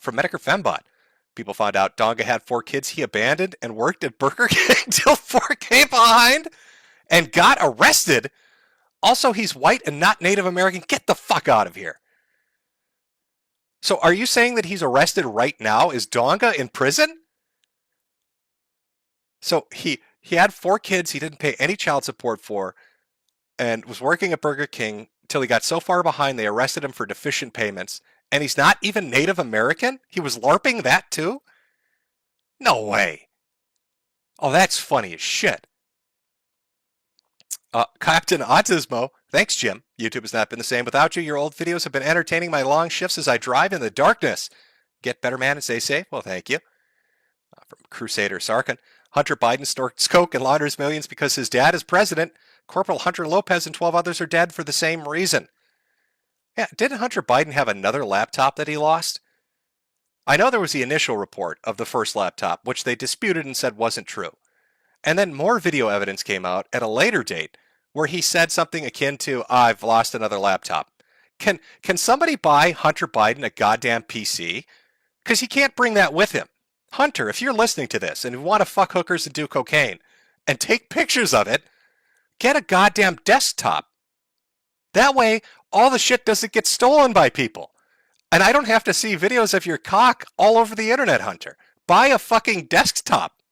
From Metokur Fembot, people found out Donga had 4 kids he abandoned and worked at Burger King till 4 came behind and got arrested. Also, he's white and not Native American. Get the fuck out of here. So are you saying that he's arrested right now? Is Donga in prison? So he had 4 kids he didn't pay any child support for and was working at Burger King till he got so far behind they arrested him for deficient payments. And he's not even Native American? He was LARPing that too? No way. Oh, that's funny as shit. Captain Autismo. Thanks, Jim. YouTube has not been the same without you. Your old videos have been entertaining my long shifts as I drive in the darkness. Get better, man, and stay safe. Well, thank you. From Crusader Sarkin. Hunter Biden snorts coke and launders millions because his dad is president. Corporal Hunter Lopez and 12 others are dead for the same reason. Yeah, didn't Hunter Biden have another laptop that he lost? I know there was the initial report of the first laptop, which they disputed and said wasn't true. And then more video evidence came out at a later date where he said something akin to, I've lost another laptop. Can somebody buy Hunter Biden a goddamn PC? Because he can't bring that with him. Hunter, if you're listening to this and you want to fuck hookers and do cocaine and take pictures of it, get a goddamn desktop. That way, all the shit doesn't get stolen by people. And I don't have to see videos of your cock all over the internet, Hunter. Buy a fucking desktop.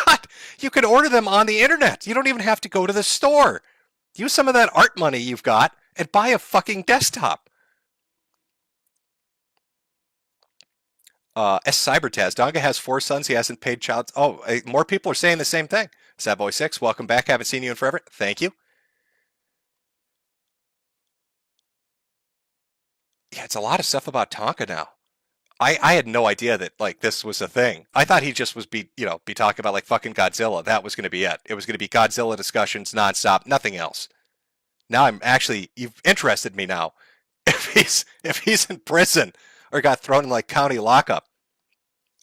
God, you can order them on the internet. You don't even have to go to the store. Use some of that art money you've got and buy a fucking desktop. S. Cybertaz. Donga has 4 sons. He hasn't paid child. Oh, more people are saying the same thing. Sadboy6, welcome back. Haven't seen you in forever. Thank you. Yeah, it's a lot of stuff about Tonka now. I had no idea that like this was a thing. I thought he just was be talking about like fucking Godzilla. That was going to be it. It was going to be Godzilla discussions nonstop, nothing else. Now you've interested me now. If he's in prison or got thrown in like county lockup.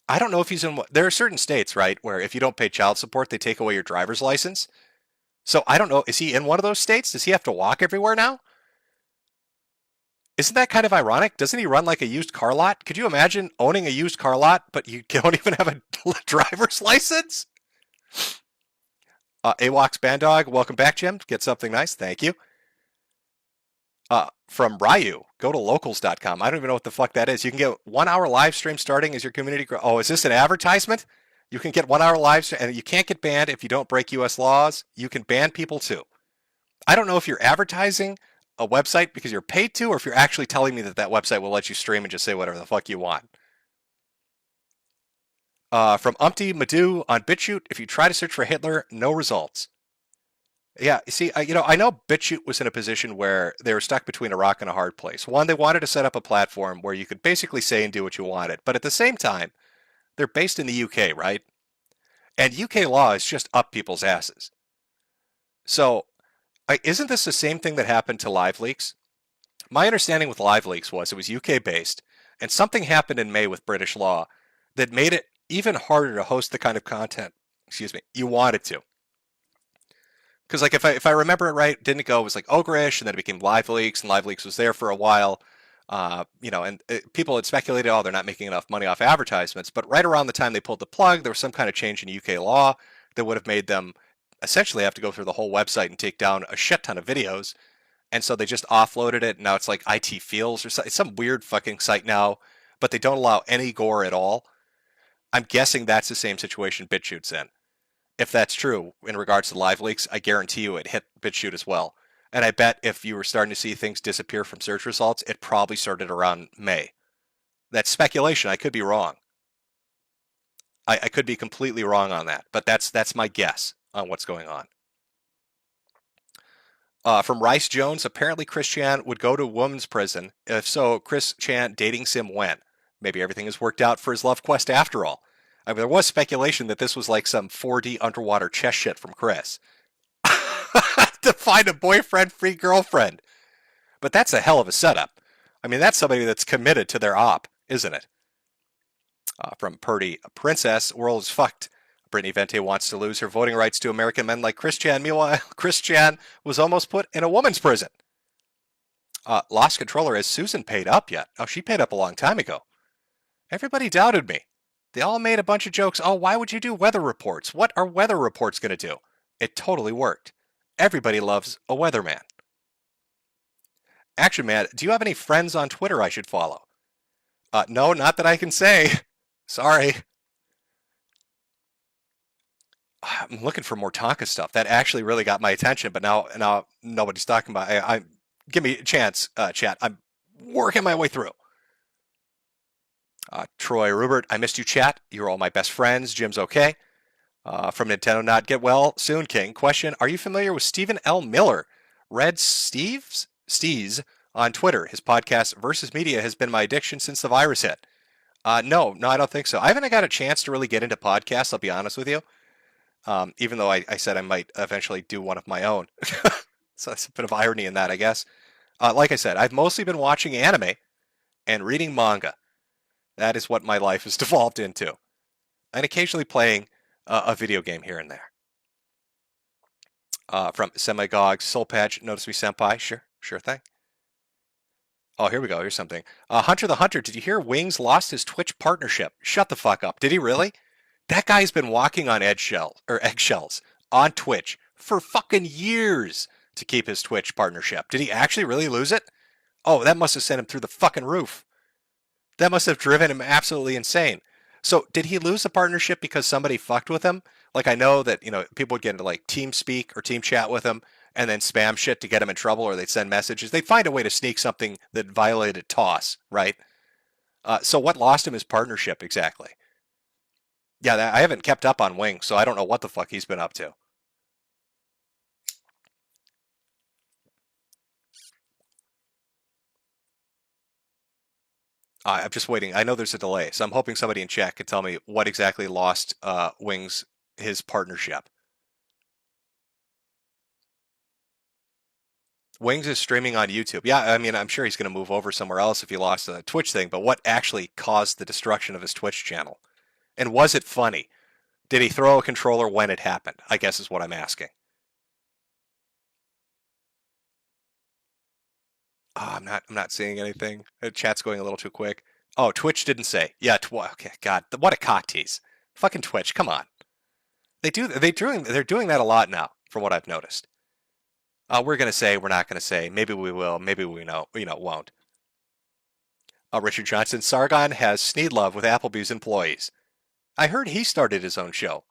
I don't know if he's in. There are certain states, right, where if you don't pay child support, they take away your driver's license. So I don't know. Is he in one of those states? Does he have to walk everywhere now? Isn't that kind of ironic? Doesn't he run like a used car lot? Could you imagine owning a used car lot, but you don't even have a driver's license? AWOX Bandog, welcome back, Jim. Get something nice. Thank you. From Ryu, go to locals.com. I don't even know what the fuck that is. You can get 1 hour live stream starting as your community grows. Oh, is this an advertisement? You can get 1 hour live stream, and you can't get banned if you don't break U.S. laws. You can ban people too. I don't know if you're advertising a website because you're paid to, or if you're actually telling me that website will let you stream and just say whatever the fuck you want. From Umpty Madhu on BitChute, if you try to search for Hitler, no results. Yeah, you see, I know BitChute was in a position where they were stuck between a rock and a hard place. One, they wanted to set up a platform where you could basically say and do what you wanted, but at the same time, they're based in the UK, right? And UK law is just up people's asses. So, isn't this the same thing that happened to LiveLeaks? My understanding with LiveLeaks was it was UK based, and something happened in May with British law that made it even harder to host the kind of content, you wanted to. Because like if I remember it right, didn't it go? It was like Ogreish, and then it became LiveLeaks, and LiveLeaks was there for a while. And people had speculated, oh, they're not making enough money off advertisements. But right around the time they pulled the plug, there was some kind of change in UK law that would have made them essentially have to go through the whole website and take down a shit ton of videos. And so they just offloaded it. And now it's like IT Feels or something. It's some weird fucking site now, but they don't allow any gore at all. I'm guessing that's the same situation BitChute's in. If that's true in regards to LiveLeaks, I guarantee you it hit BitChute as well. And I bet if you were starting to see things disappear from search results, it probably started around May. That's speculation. I could be wrong. I could be completely wrong on that, but that's my guess on what's going on. From Rice Jones, apparently Chris Chan would go to women's prison. If so, Chris Chan dating Sim when? Maybe everything has worked out for his love quest after all. I mean, there was speculation that this was like some 4D underwater chess shit from Chris. To find a boyfriend-free girlfriend. But that's a hell of a setup. I mean, that's somebody that's committed to their op, isn't it? From Purdy, Princess, world is fucked. Brittany Vente wants to lose her voting rights to American men like Chris Chan. Meanwhile, Chris Chan was almost put in a woman's prison. Lost Controller, has Susan paid up yet? Oh, she paid up a long time ago. Everybody doubted me. They all made a bunch of jokes. Oh, why would you do weather reports? What are weather reports going to do? It totally worked. Everybody loves a weatherman. Action Man, do you have any friends on Twitter I should follow? No, not that I can say. Sorry. I'm looking for more Tonka stuff. That actually really got my attention, but now nobody's talking about it. Give me a chance, chat. I'm working my way through. Troy Rubert, I missed you, chat. You're all my best friends. Jim's okay. From Nintendo Not Get Well Soon King. Question, are you familiar with Stephen L. Miller? Red Steves on Twitter. His podcast, Versus Media, has been my addiction since the virus hit. No, I don't think so. I haven't got a chance to really get into podcasts, I'll be honest with you. Even though I said I might eventually do one of my own. So there's a bit of irony in that, I guess. Like I said, I've mostly been watching anime and reading manga. That is what my life has devolved into. And occasionally playing a video game here and there. From Semigog, Soul Patch, Notice Me Senpai. Sure thing. Oh, here we go. Here's something. Hunter the Hunter, did you hear Wings lost his Twitch partnership? Shut the fuck up. Did he really? That guy's been walking on eggshells on Twitch for fucking years to keep his Twitch partnership. Did he actually really lose it? Oh, that must have sent him through the fucking roof. That must have driven him absolutely insane. So did he lose the partnership because somebody fucked with him? Like I know that, people would get into like team speak or team chat with him and then spam shit to get him in trouble, or they'd send messages. They'd find a way to sneak something that violated TOS, right? So what lost him his partnership exactly? Yeah, I haven't kept up on Wing, so I don't know what the fuck he's been up to. I'm just waiting. I know there's a delay, so I'm hoping somebody in chat could tell me what exactly lost Wings his partnership. Wings is streaming on YouTube. Yeah, I mean, I'm sure he's going to move over somewhere else if he lost the Twitch thing, but what actually caused the destruction of his Twitch channel? And was it funny? Did he throw a controller when it happened? I guess is what I'm asking. Oh, I'm not seeing anything. The chat's going a little too quick. Oh, Twitch didn't say. Yeah, okay, God, what a cock tease. Fucking Twitch, come on. They're doing that a lot now, from what I've noticed. We're gonna say, we're not gonna say. Maybe we will. Maybe we won't. Richard Johnson, Sargon has sneed love with Applebee's employees. I heard he started his own show.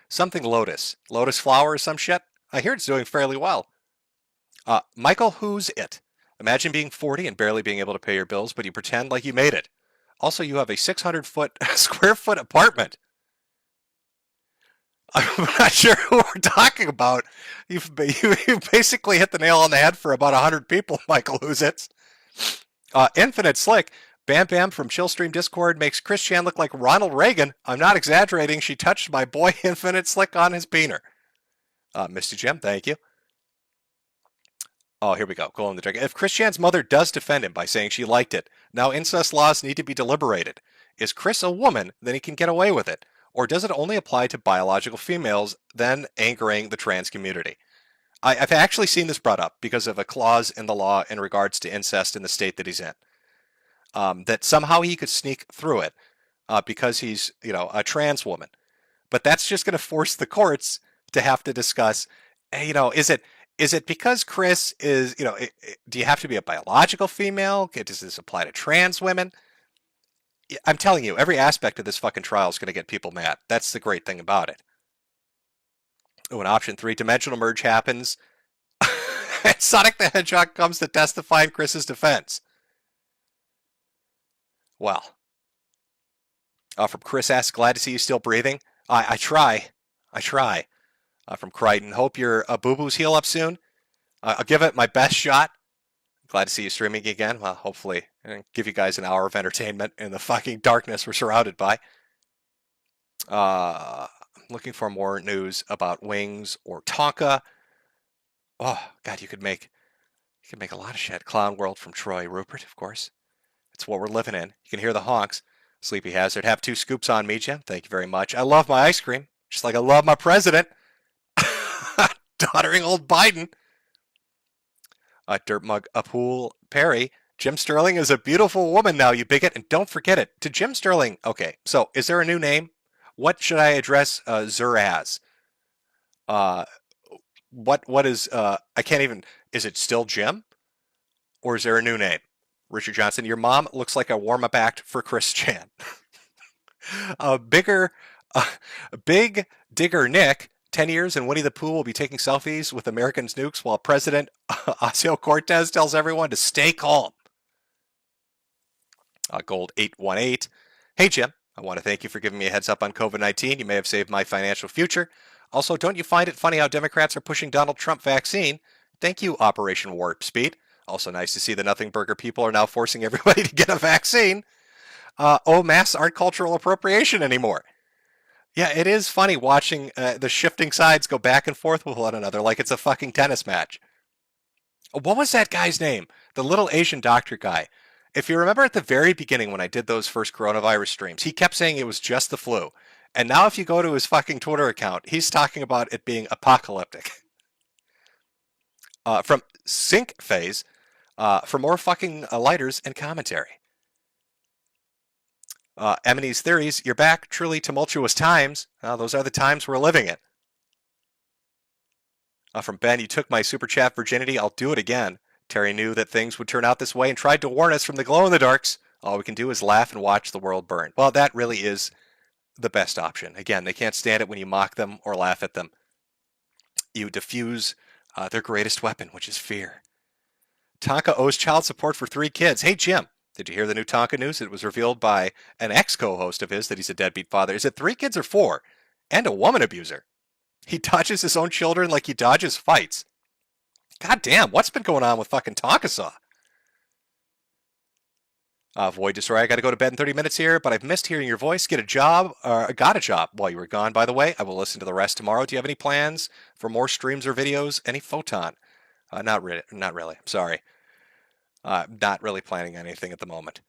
Something Lotus Flower or some shit. I hear it's doing fairly well. Michael, who's it? Imagine being 40 and barely being able to pay your bills, but you pretend like you made it. Also, you have a 600 square foot apartment. I'm not sure who we're talking about. You basically hit the nail on the head for about 100 people, Michael, who's it? Infinite Slick. Bam Bam from Chillstream Discord makes Chris Chan look like Ronald Reagan. I'm not exaggerating. She touched my boy Infinite Slick on his peener. Mr. Jim, thank you. Oh, here we go. Go on the dragon. If Chris Chan's mother does defend him by saying she liked it, now incest laws need to be deliberated. Is Chris a woman? Then he can get away with it. Or does it only apply to biological females, then angering the trans community? I've actually seen this brought up because of a clause in the law in regards to incest in the state that he's in. That somehow he could sneak through it because he's, a trans woman. But that's just going to force the courts to have to discuss, is it because Chris is, do you have to be a biological female? Does this apply to trans women? I'm telling you, every aspect of this fucking trial is going to get people mad. That's the great thing about it. When option 3, dimensional merge happens, and Sonic the Hedgehog comes to testify in Chris's defense. Well, From Chris asks, glad to see you still breathing. I try. From Crichton, hope your boo-boos heal up soon. I'll give it my best shot. Glad to see you streaming again. Well, hopefully, give you guys an hour of entertainment in the fucking darkness we're surrounded by. I'm looking for more news about Wings or Tonka. Oh, God, you could make a lot of shit. Clown World from Troy Rupert, of course. It's what we're living in. You can hear the honks. Sleepy Hazard, have 2 scoops on me, Jim. Thank you very much. I love my ice cream, just like I love my president. Doddering old Biden. Dirt Mug Apul Perry. Jim Sterling is a beautiful woman now, you bigot, and don't forget it. To Jim Sterling, okay, so is there a new name? What should I address Zur as? What is, I can't even, is it still Jim? Or is there a new name? Richard Johnson, your mom looks like a warm-up act for Chris Chan. Big Digger Nick, 10 years and Winnie the Pooh will be taking selfies with Americans nukes while President Ocasio-Cortez tells everyone to stay calm. Gold 818. Hey, Jim, I want to thank you for giving me a heads up on COVID-19. You may have saved my financial future. Also, don't you find it funny how Democrats are pushing Donald Trump vaccine? Thank you, Operation Warp Speed. Also nice to see the Nothing Burger people are now forcing everybody to get a vaccine. Masks aren't cultural appropriation anymore. Yeah, it is funny watching the shifting sides go back and forth with one another like it's a fucking tennis match. What was that guy's name? The little Asian doctor guy. If you remember at the very beginning when I did those first coronavirus streams, he kept saying it was just the flu. And now if you go to his fucking Twitter account, he's talking about it being apocalyptic. From Sync Phase, for more fucking lighters and commentary. Emily's Theories, you're back. Truly tumultuous times. Those are the times we're living in. From Ben, you took my super chat virginity. I'll do it again. Terry knew that things would turn out this way and tried to warn us from the glow-in-the-darks. All we can do is laugh and watch the world burn. Well, that really is the best option. Again, they can't stand it when you mock them or laugh at them. You diffuse their greatest weapon, which is fear. Tonka owes child support for 3 kids. Hey, Jim, did you hear the new Tonka news? It was revealed by an ex-co-host of his that he's a deadbeat father. Is it 3 kids or 4? And a woman abuser. He dodges his own children like he dodges fights. God damn, what's been going on with fucking Tonka Saw? Void Destroyer, I got to go to bed in 30 minutes here, but I've missed hearing your voice. Got a job while you were gone, by the way. I will listen to the rest tomorrow. Do you have any plans for more streams or videos? Any photon? Not really. I'm sorry. Not really planning anything at the moment.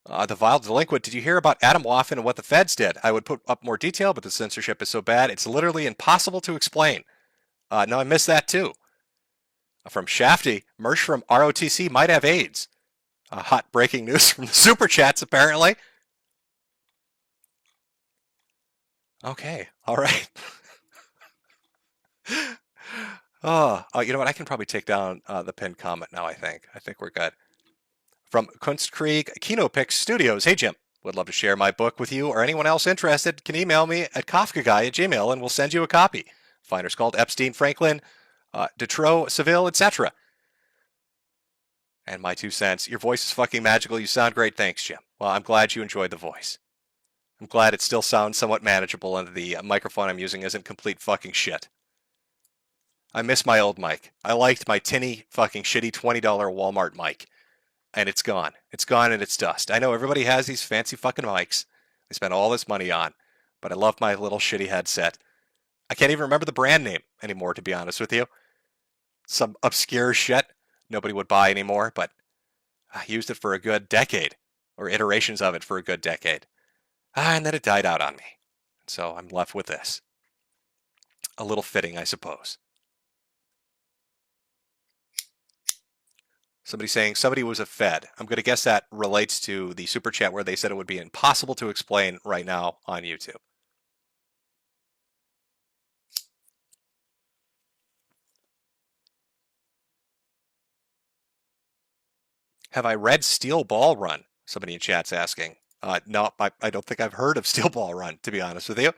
The Vile Delinquent, did you hear about Adam Waffen and what the feds did? I would put up more detail, but the censorship is so bad, it's literally impossible to explain. No, I missed that too. From Shafty, Mersh from ROTC might have AIDS. Hot breaking news from the Super Chats, apparently. Okay, all right. You know what? I can probably take down the pinned comment now, I think. I think we're good. From Kunstkrieg Kino Pix Studios. Hey, Jim. Would love to share my book with you or anyone else interested. Can email me at kafkaguy@gmail and we'll send you a copy. Finders called Epstein, Franklin, Detroit, Seville, etc. And my 2 cents. Your voice is fucking magical. You sound great. Thanks, Jim. Well, I'm glad you enjoyed the voice. I'm glad it still sounds somewhat manageable and the microphone I'm using isn't complete fucking shit. I miss my old mic. I liked my tinny fucking shitty $20 Walmart mic. And it's gone. It's gone and it's dust. I know everybody has these fancy fucking mics they spend all this money on. But I love my little shitty headset. I can't even remember the brand name anymore, to be honest with you. Some obscure shit nobody would buy anymore, but I used it for a good decade, or iterations of it for a good decade. And then it died out on me. So I'm left with this. A little fitting, I suppose. Somebody saying somebody was a Fed. I'm going to guess that relates to the super chat where they said it would be impossible to explain right now on YouTube. Have I read Steel Ball Run? Somebody in chat's asking. No, I don't think I've heard of Steel Ball Run, to be honest with you.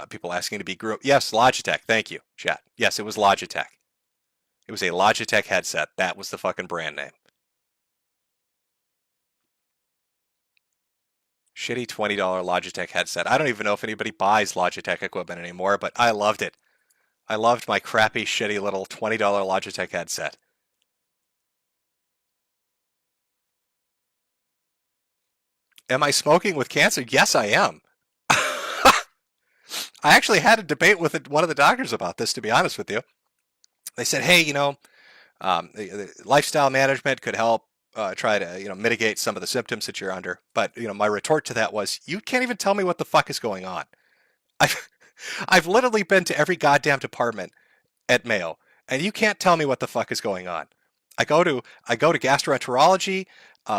People asking to be grouped. Yes, Logitech. Thank you, chat. Yes, it was Logitech. It was a Logitech headset. That was the fucking brand name. Shitty $20 Logitech headset. I don't even know if anybody buys Logitech equipment anymore, but I loved it. I loved my crappy, shitty little $20 Logitech headset. Am I smoking with cancer? Yes, I am. I actually had a debate with one of the doctors about this, to be honest with you. They said, hey, the lifestyle management could help try to, mitigate some of the symptoms that you're under. But, my retort to that was, you can't even tell me what the fuck is going on. I've literally been to every goddamn department at Mayo, and you can't tell me what the fuck is going on. I go to gastroenterology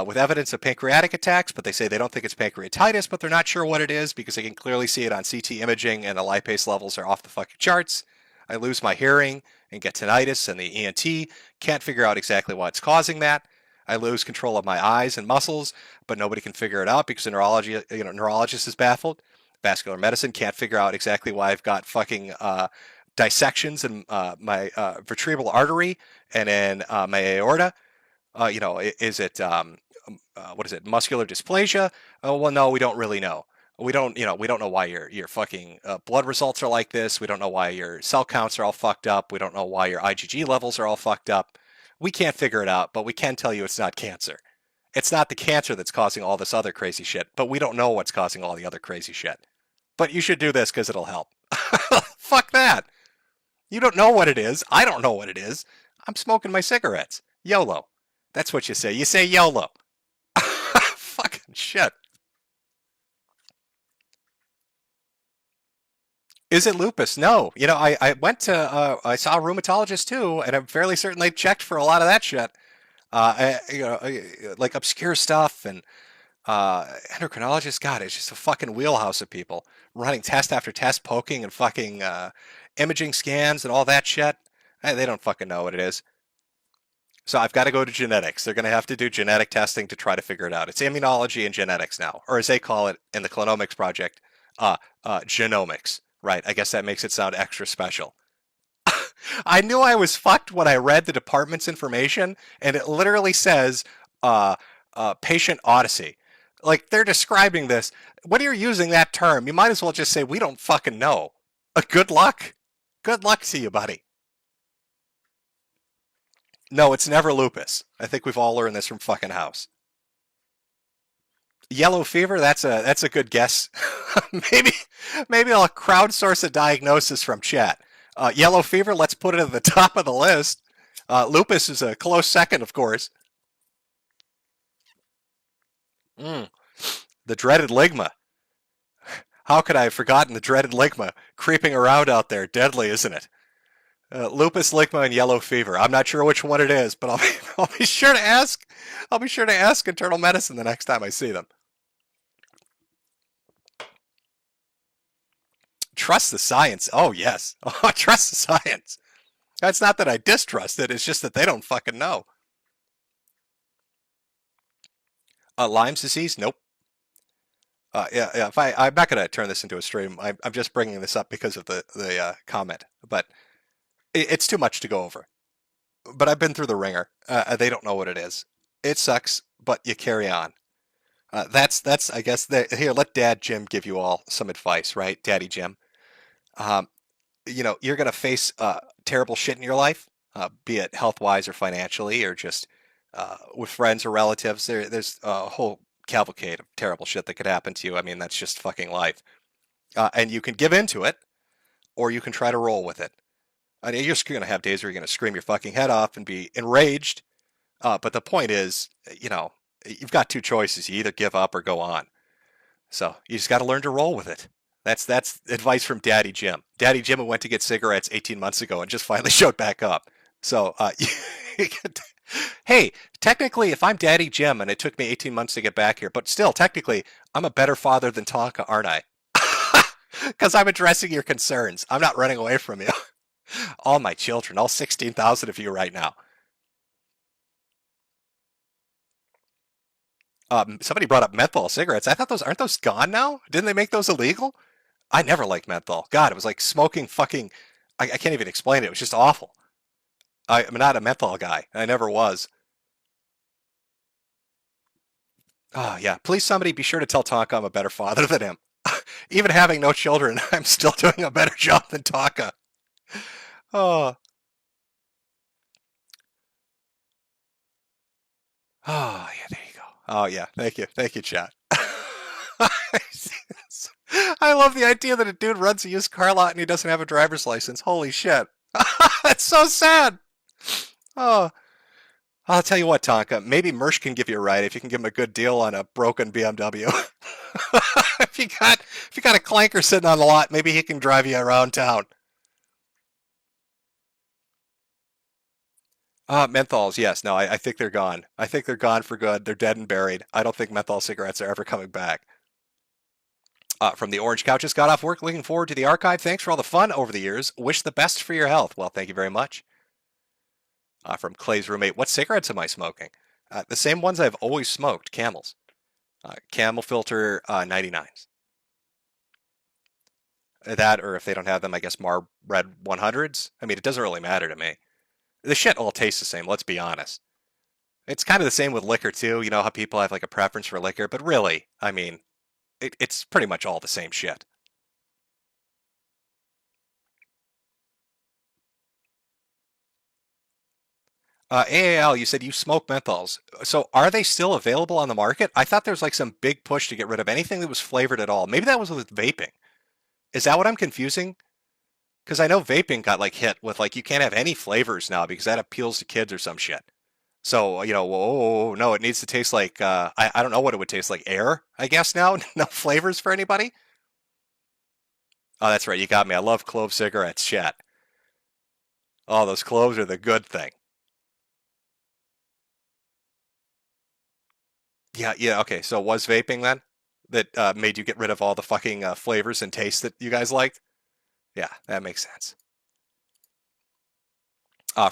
with evidence of pancreatic attacks, but they say they don't think it's pancreatitis, but they're not sure what it is because they can clearly see it on CT imaging and the lipase levels are off the fucking charts. I lose my hearing and get tinnitus, and the ENT can't figure out exactly what's causing that. I lose control of my eyes and muscles, but nobody can figure it out because the neurologist is baffled. Vascular medicine can't figure out exactly why I've got fucking dissections in my vertebral artery and in my aorta. Is it what is it? Muscular dysplasia? Oh, well, no, we don't really know. We don't know why your fucking blood results are like this. We don't know why your cell counts are all fucked up. We don't know why your IgG levels are all fucked up. We can't figure it out, but we can tell you it's not cancer. It's not the cancer that's causing all this other crazy shit, but we don't know what's causing all the other crazy shit. But you should do this because it'll help. Fuck that. You don't know what it is. I don't know what it is. I'm smoking my cigarettes. YOLO. That's what you say. You say YOLO. Fucking shit. Is it lupus? No. I went to, I saw a rheumatologist too, and I'm fairly certain they checked for a lot of that shit. Like obscure stuff and endocrinologists. God, it's just a fucking wheelhouse of people running test after test, poking and fucking imaging scans and all that shit. They don't fucking know what it is. So I've got to go to genetics. They're going to have to do genetic testing to try to figure it out. It's immunology and genetics now, or as they call it in the Clonomics project, genomics. Right, I guess that makes it sound extra special. I knew I was fucked when I read the department's information, and it literally says patient odyssey. Like, they're describing this. When you're using that term, you might as well just say, we don't fucking know. Good luck. Good luck to you, buddy. No, it's never lupus. I think we've all learned this from fucking House. Yellow fever, that's a good guess. maybe I'll crowdsource a diagnosis from chat. Yellow fever, let's put it at the top of the list. Lupus is a close second, of course. The dreaded ligma. How could I have forgotten the dreaded ligma creeping around out there? Deadly, isn't it? Lupus, ligma, and yellow fever. I'm not sure which one it is, but I'll be sure to ask. I'll be sure to ask internal medicine the next time I see them. Trust the science. Oh, yes. Oh, trust the science. It's not that I distrust it. It's just that they don't fucking know. Lyme's disease? Nope. Yeah. I'm not going to turn this into a stream. I'm just bringing this up because of the comment. But it's too much to go over. But I've been through the ringer. They don't know what it is. It sucks, but you carry on. That's I guess, here, let Dad Jim give you all some advice, right? Daddy Jim. You're going to face terrible shit in your life, be it health-wise or financially or just with friends or relatives. There's a whole cavalcade of terrible shit that could happen to you. I mean, that's just fucking life. And you can give into it, or you can try to roll with it. And you're just going to have days where you're going to scream your fucking head off and be enraged. But the point is, you've got two choices. You either give up or go on. So you just got to learn to roll with it. That's advice from Daddy Jim. Daddy Jim went to get cigarettes 18 months ago and just finally showed back up. So, hey, technically, if I'm Daddy Jim and it took me 18 months to get back here, but still, technically, I'm a better father than Tonka, aren't I? Because I'm addressing your concerns. I'm not running away from you. All my children, all 16,000 of you right now. Somebody brought up menthol cigarettes. I thought aren't those gone now? Didn't they make those illegal? I never liked menthol. God, it was like smoking fucking, I can't even explain it. It was just awful. I'm not a menthol guy. I never was. Oh, yeah. Please, somebody be sure to tell Tonka I'm a better father than him. Even having no children, I'm still doing a better job than Tonka. Oh. Oh, yeah, there you go. Oh, yeah. Thank you. Thank you, chat. I love the idea that a dude runs a used car lot and he doesn't have a driver's license. Holy shit. That's so sad. Oh. I'll tell you what, Tonka. Maybe Mersh can give you a ride if you can give him a good deal on a broken BMW. if you got a clanker sitting on the lot, maybe he can drive you around town. Menthols, yes. No, I think they're gone. I think they're gone for good. They're dead and buried. I don't think menthol cigarettes are ever coming back. From the Orange Couches, got off work, looking forward to the archive. Thanks for all the fun over the years. Wish the best for your health. Well, thank you very much. From Clay's roommate, what cigarettes am I smoking? The same ones I've always smoked, Camels. Camel Filter 99s. That, or if they don't have them, I guess Mar Red 100s. I mean, it doesn't really matter to me. The shit all tastes the same, let's be honest. It's kind of the same with liquor, too. You know how people have like a preference for liquor, but really, I mean, it's pretty much all the same shit. AAL, you said you smoke menthols. So are they still available on the market? I thought there was like some big push to get rid of anything that was flavored at all. Maybe that was with vaping. Is that what I'm confusing? Because I know vaping got like hit with like you can't have any flavors now because that appeals to kids or some shit. So, you know, whoa, no, it needs to taste like, I don't know what it would taste like. Air, I guess now? No flavors for anybody? Oh, that's right. You got me. I love clove cigarettes. Chat. Oh, those cloves are the good thing. Yeah, okay. So it was vaping then that made you get rid of all the fucking flavors and tastes that you guys liked? Yeah, that makes sense.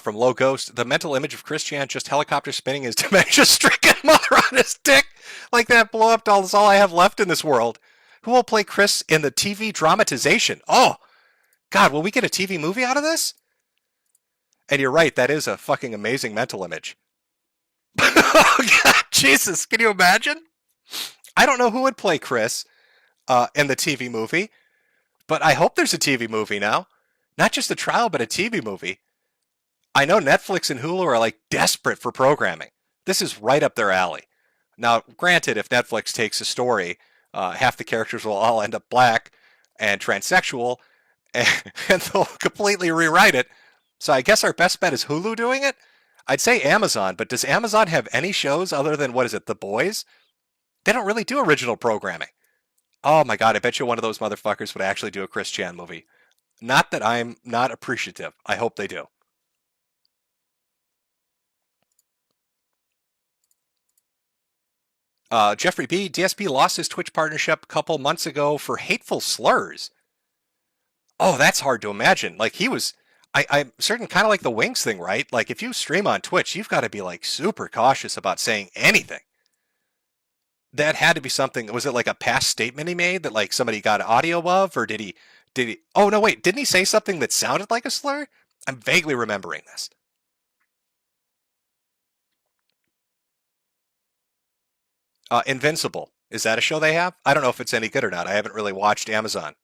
From Low Ghost, the mental image of Christian just helicopter spinning his dementia-stricken mother on his dick like that blow-up doll is all I have left in this world. Who will play Chris in the TV dramatization? Oh, God, will we get a TV movie out of this? And you're right, that is a fucking amazing mental image. Oh, God, Jesus, can you imagine? I don't know who would play Chris in the TV movie, but I hope there's a TV movie now. Not just a trial, but a TV movie. I know Netflix and Hulu are like desperate for programming. This is right up their alley. Now, granted, if Netflix takes a story, half the characters will all end up black and transsexual, and they'll completely rewrite it. So I guess our best bet is Hulu doing it. I'd say Amazon, but does Amazon have any shows other than, what is it, The Boys? They don't really do original programming. Oh my God, I bet you one of those motherfuckers would actually do a Chris Chan movie. Not that I'm not appreciative. I hope they do. Jeffrey B. DSP lost his Twitch partnership a couple months ago for hateful slurs. Oh, that's hard to imagine. Like he was, I'm certain, kind of like the Wings thing, right? Like if you stream on Twitch, you've got to be like super cautious about saying anything. That had to be something. Was it like a past statement he made that like somebody got audio of, or did he? Oh no, wait, didn't he say something that sounded like a slur? I'm vaguely remembering this. Invincible. Is that a show they have? I don't know if it's any good or not. I haven't really watched Amazon.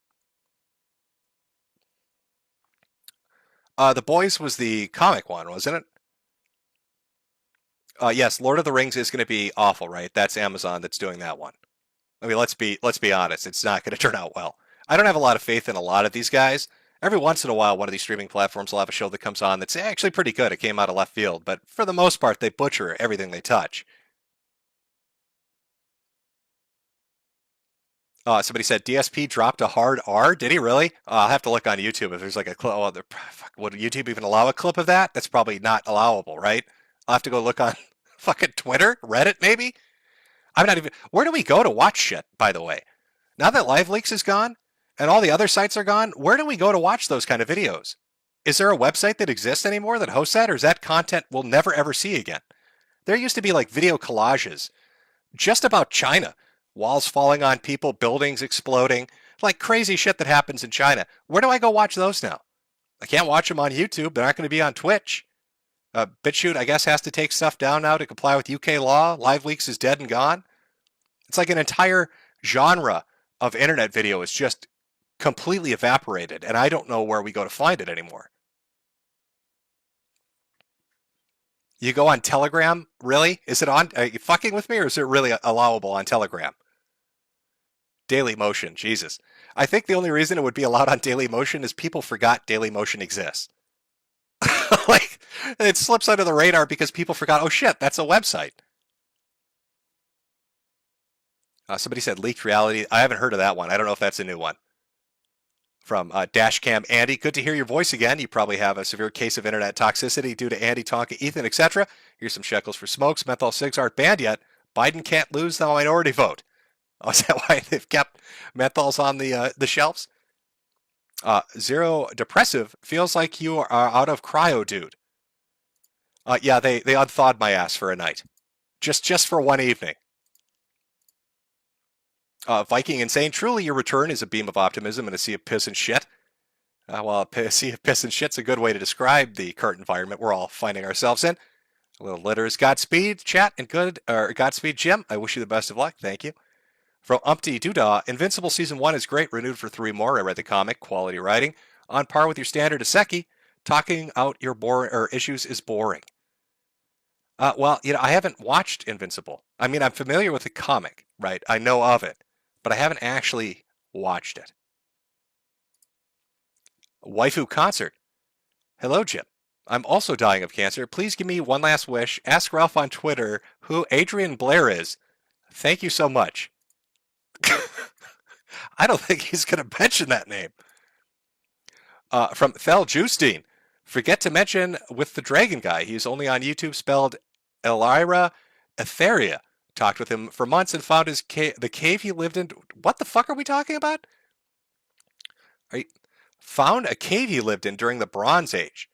The Boys was the comic one, wasn't it? Yes, Lord of the Rings is going to be awful, right? That's Amazon that's doing that one. I mean, let's be honest. It's not going to turn out well. I don't have a lot of faith in a lot of these guys. Every once in a while, one of these streaming platforms will have a show that comes on that's actually pretty good. It came out of left field, but for the most part, they butcher everything they touch. Somebody said DSP dropped a hard R. Did he really? I'll have to look on YouTube if there's like a clip. Oh, would YouTube even allow a clip of that? That's probably not allowable, right? I'll have to go look on fucking Twitter, Reddit, maybe. I'm not even. Where do we go to watch shit? By the way, now that LiveLeaks is gone and all the other sites are gone, where do we go to watch those kind of videos? Is there a website that exists anymore that hosts that, or is that content we'll never ever see again? There used to be like video collages just about China. Walls falling on people, buildings exploding, like crazy shit that happens in China. Where do I go watch those now? I can't watch them on YouTube. They're not going to be on Twitch. BitChute, I guess, has to take stuff down now to comply with UK law. LiveLeaks is dead and gone. It's like an entire genre of internet video is just completely evaporated, and I don't know where we go to find it anymore. You go on Telegram? Really? Is it on? Are you fucking with me, or is it really allowable on Telegram? Daily Motion, Jesus. I think the only reason it would be allowed on Daily Motion is people forgot Daily Motion exists. Like, it slips under the radar because people forgot, oh shit, that's a website. Somebody said leaked reality. I haven't heard of that one. I don't know if that's a new one. From Dashcam Andy, good to hear your voice again. You probably have a severe case of internet toxicity due to Andy, Tonka, Ethan, etc. Here's some shekels for smokes. Menthol cigs aren't banned yet. Biden can't lose the minority vote. Oh, is that why they've kept menthols on the shelves? Zero Depressive feels like you are out of cryo, dude. Yeah, they unthawed my ass for a night. Just for one evening. Viking Insane, truly your return is a beam of optimism and a sea of piss and shit. Well, a sea of piss and shit's a good way to describe the current environment we're all finding ourselves in. A little letters, Godspeed, chat, and Godspeed, Jim. I wish you the best of luck. Thank you. From Umpty Doodah, Invincible Season 1 is great, renewed for 3 more. I read the comic, quality writing. On par with your standard Iseki, talking out your issues is boring. Well, I haven't watched Invincible. I mean, I'm familiar with the comic, right? I know of it, but I haven't actually watched it. Waifu Concert. Hello, Jim. I'm also dying of cancer. Please give me one last wish. Ask Ralph on Twitter who Adrian Blair is. Thank you so much. I don't think he's going to mention that name. From Thel Justine. Forget to mention with the dragon guy. He's only on YouTube spelled Elira Etheria. Talked with him for months and found his the cave he lived in. What the fuck are we talking about? Found a cave he lived in during the Bronze Age.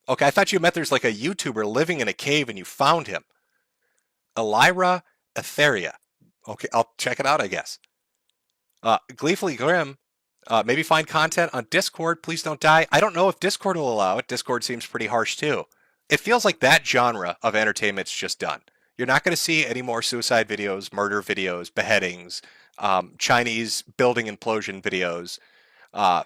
Okay, I thought you meant there's like a YouTuber living in a cave and you found him. Elira Etheria. Okay, I'll check it out, I guess. Gleefully Grim. Maybe find content on Discord. Please don't die. I don't know if Discord will allow it. Discord seems pretty harsh too. It feels like that genre of entertainment's just done. You're not going to see any more suicide videos, murder videos, beheadings, Chinese building implosion videos.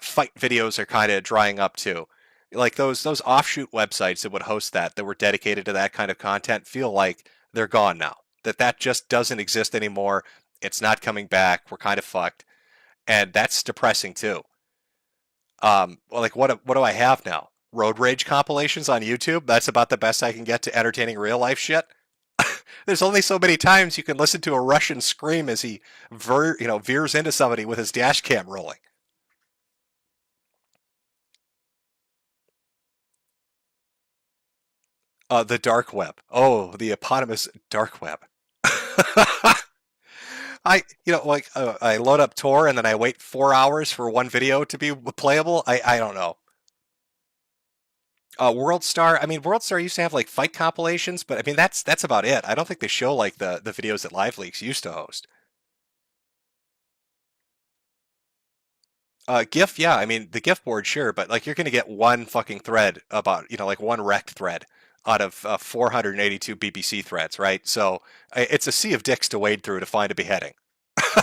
Fight videos are kind of drying up too. Like those offshoot websites that would host that were dedicated to that kind of content feel like they're gone now. That just doesn't exist anymore. It's not coming back. We're kind of fucked. And that's depressing too. Like what do I have now? Road rage compilations on YouTube? That's about the best I can get to entertaining real life shit. There's only so many times you can listen to a Russian scream as he veers into somebody with his dash cam rolling. The dark web. Oh, the eponymous dark web. I load up Tor and then I wait 4 hours for one video to be playable. I don't know. WorldStar. I mean, WorldStar used to have like fight compilations, but I mean that's about it. I don't think they show like the videos that LiveLeaks used to host. GIF, yeah. I mean, the GIF board, sure, but like you're gonna get one fucking thread about like one rect thread out of 482 BBC threads, right? So it's a sea of dicks to wade through to find a beheading.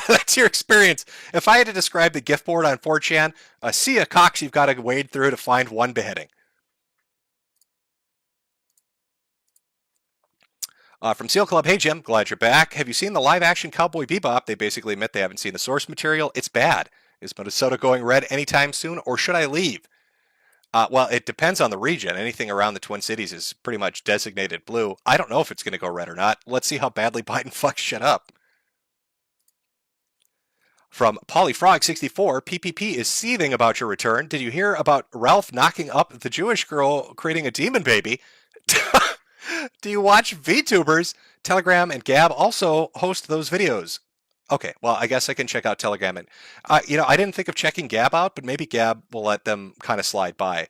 That's your experience. If I had to describe the GIF board on 4chan, a sea of cocks you've got to wade through to find one beheading. From Seal Club, hey Jim, glad you're back. Have you seen the live-action Cowboy Bebop? They basically admit they haven't seen the source material. It's bad. Is Minnesota going red anytime soon, or should I leave? Well, it depends on the region. Anything around the Twin Cities is pretty much designated blue. I don't know if it's going to go red or not. Let's see how badly Biden fucks shit up. From PollyFrog64, PPP is seething about your return. Did you hear about Ralph knocking up the Jewish girl creating a demon baby? Do you watch VTubers? Telegram and Gab also host those videos. Okay, well, I guess I can check out Telegram. And, I didn't think of checking Gab out, but maybe Gab will let them kind of slide by.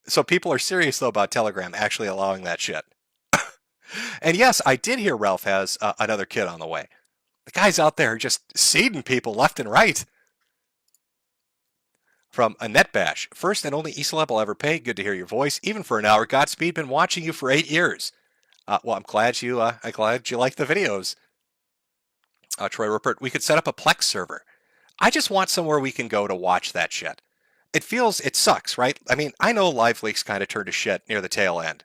So people are serious, though, about Telegram actually allowing that shit. And yes, I did hear Ralph has another kid on the way. The guy's out there just seeding people left and right. From Annette Bash, first and only E-Celeb I'll ever pay. Good to hear your voice, even for an hour. Godspeed, been watching you for 8 years. Well, I'm glad you like the videos. Troy Rupert, we could set up a Plex server. I just want somewhere we can go to watch that shit. It sucks, right? I mean, I know Live Leaks kind of turned to shit near the tail end.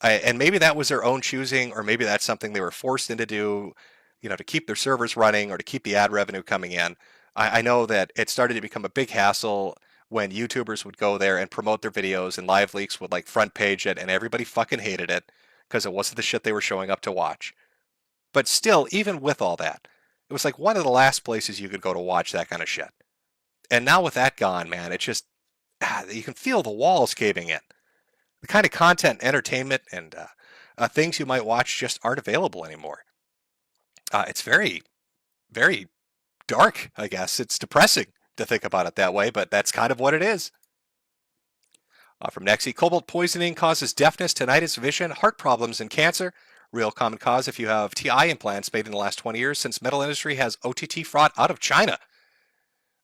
And maybe that was their own choosing, or maybe that's something they were forced into do, to keep their servers running or to keep the ad revenue coming in. I know that it started to become a big hassle when YouTubers would go there and promote their videos, and Live Leaks would like front page it, and everybody fucking hated it because it wasn't the shit they were showing up to watch. But still, even with all that, it was like one of the last places you could go to watch that kind of shit. And now with that gone, man, it's just, you can feel the walls caving in. The kind of content, entertainment, and things you might watch just aren't available anymore. It's very, very dark, I guess. It's depressing to think about it that way, but that's kind of what it is. From Nexi, cobalt poisoning causes deafness, tinnitus, vision, heart problems, and cancer. Real common cause if you have TI implants made in the last 20 years, since metal industry has OTT fraud out of China.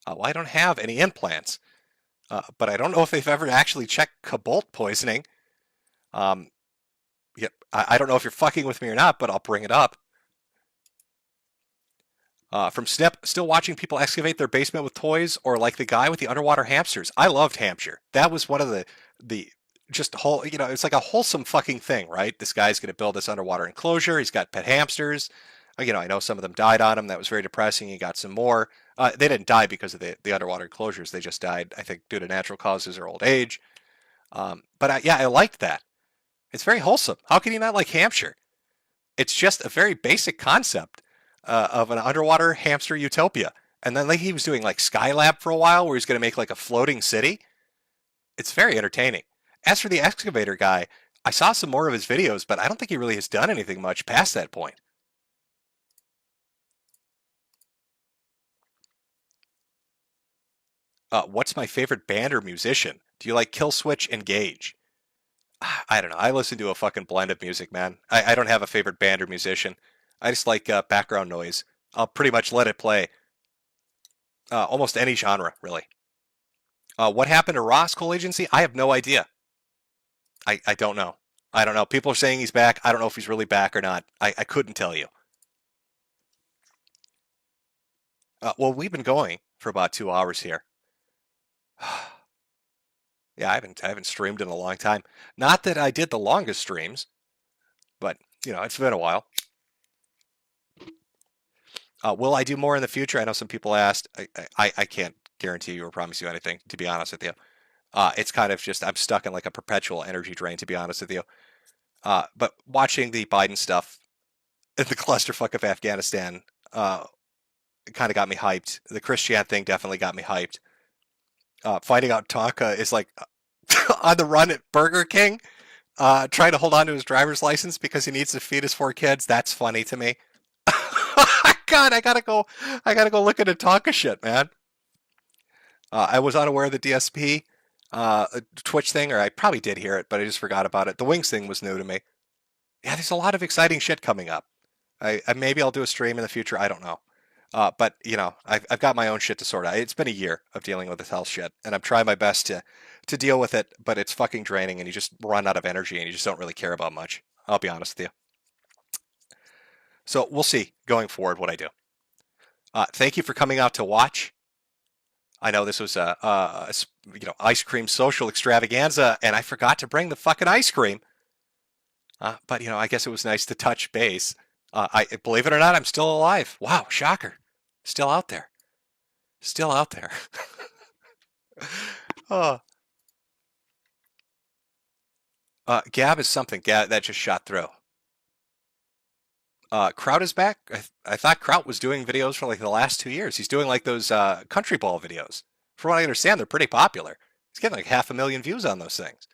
Well, I don't have any implants. But I don't know if they've ever actually checked cobalt poisoning. Yep, I don't know if you're fucking with me or not, but I'll bring it up. From Snip, still watching people excavate their basement with toys, or like the guy with the underwater hamsters. I loved Hampshire. That was one of the just whole, it's like a wholesome fucking thing, right? This guy's going to build this underwater enclosure. He's got pet hamsters. I know some of them died on him. That was very depressing. He got some more. They didn't die because of the underwater enclosures. They just died, I think, due to natural causes or old age. But I liked that. It's very wholesome. How can you not like Hampshire? It's just a very basic concept of an underwater hamster utopia. And then like he was doing like Skylab for a while, where he's going to make like a floating city. It's very entertaining. As for the excavator guy, I saw some more of his videos, but I don't think he really has done anything much past that point. What's my favorite band or musician? Do you like Killswitch and Gage? I don't know. I listen to a fucking blend of music, man. I don't have a favorite band or musician. I just like background noise. I'll pretty much let it play. Almost any genre, really. What happened to Ross Coal Agency? I have no idea. I don't know. I don't know. People are saying he's back. I don't know if he's really back or not. I couldn't tell you. Well, we've been going for about 2 hours here. Yeah, I haven't streamed in a long time. Not that I did the longest streams, but it's been a while. Will I do more in the future? I know some people asked. I can't guarantee you or promise you anything, to be honest with you. It's kind of just I'm stuck in like a perpetual energy drain, to be honest with you. But watching the Biden stuff, the clusterfuck of Afghanistan, kind of got me hyped. The Christian thing definitely got me hyped. Finding out Tonka is like on the run at Burger King, trying to hold on to his driver's license because he needs to feed his 4 kids. That's funny to me. God, I gotta go look into Tonka shit, man. I was unaware of the DSP Twitch thing, or I probably did hear it, but I just forgot about it. The Wings thing was new to me. Yeah, there's a lot of exciting shit coming up. Maybe I'll do a stream in the future. I don't know. But I've got my own shit to sort out. It's been a year of dealing with this health shit, and I'm trying my best to deal with it, but it's fucking draining, and you just run out of energy, and you just don't really care about much. I'll be honest with you. So we'll see going forward what I do. Thank you for coming out to watch. I know this was a ice cream social extravaganza, and I forgot to bring the fucking ice cream. But I guess it was nice to touch base. I believe it or not, I'm still alive. Wow, shocker. Still out there. Still out there. Gab is something. Gab, that just shot through. Kraut is back. I thought Kraut was doing videos for like the last 2 years. He's doing like those country ball videos. From what I understand, they're pretty popular. He's getting like 500,000 views on those things.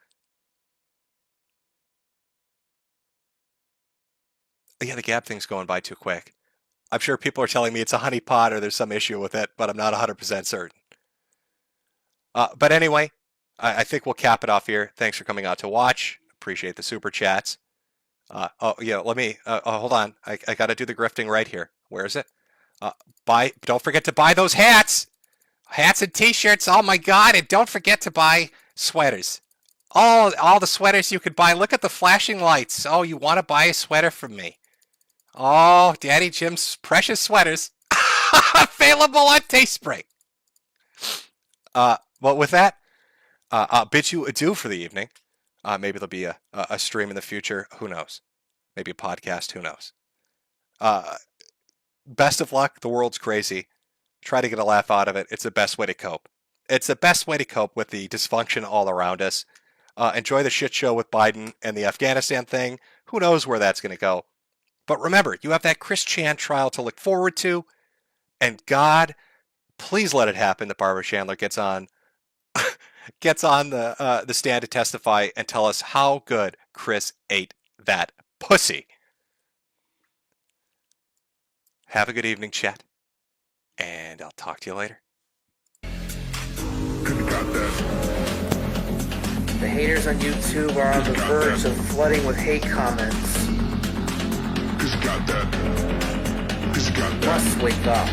Yeah, the Gab thing's going by too quick. I'm sure people are telling me it's a honeypot or there's some issue with it, but I'm not 100% certain. But anyway, I think we'll cap it off here. Thanks for coming out to watch. Appreciate the super chats. Let me, hold on. I got to do the grifting right here. Where is it? Don't forget to buy those hats. Hats and t-shirts. Oh my God. And don't forget to buy sweaters. All the sweaters you could buy. Look at the flashing lights. Oh, you want to buy a sweater from me. Oh, Daddy Jim's precious sweaters. Available on Teespring. Well, with that, I'll bid you adieu for the evening. Maybe there'll be a stream in the future. Who knows? Maybe a podcast. Who knows? Best of luck. The world's crazy. Try to get a laugh out of it. It's the best way to cope. It's the best way to cope with the dysfunction all around us. Enjoy the shit show with Biden and the Afghanistan thing. Who knows where that's going to go? But remember, you have that Chris Chan trial to look forward to. And God, please let it happen that Barbara Chandler gets on the stand to testify and tell us how good Chris ate that pussy. Have a good evening, chat. And I'll talk to you later. The haters on YouTube are on the verge of flooding with hate comments. Must wake up.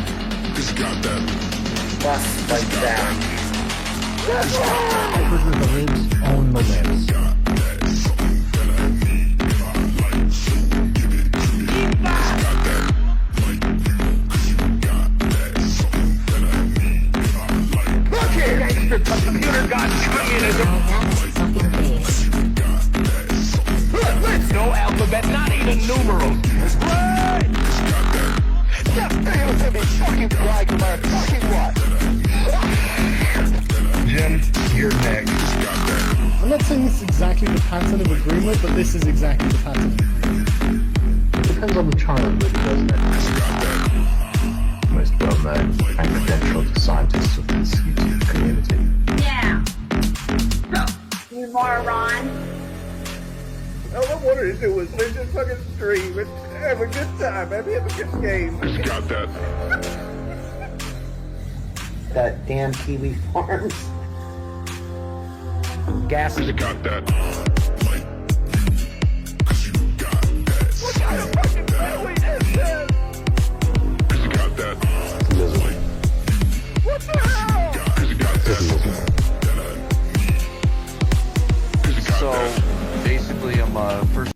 Must fight back. Fighters with the libs own the libs. Look here, gangster, the computer got communism. Look, no alphabet, not even numerals. Right! Just fail to be fucking like my fucking what? Jim, you're next. I'm not saying this is exactly the pattern of agreement, but this is exactly the pattern of agreement. It depends on the child, really, doesn't it? Most well-known and credentialed scientists of this YouTube community. Yeah. You moron. All I wanted to do was listen to fucking stream and have a good time, have a good game. That damn Kiwi Farms. Gas is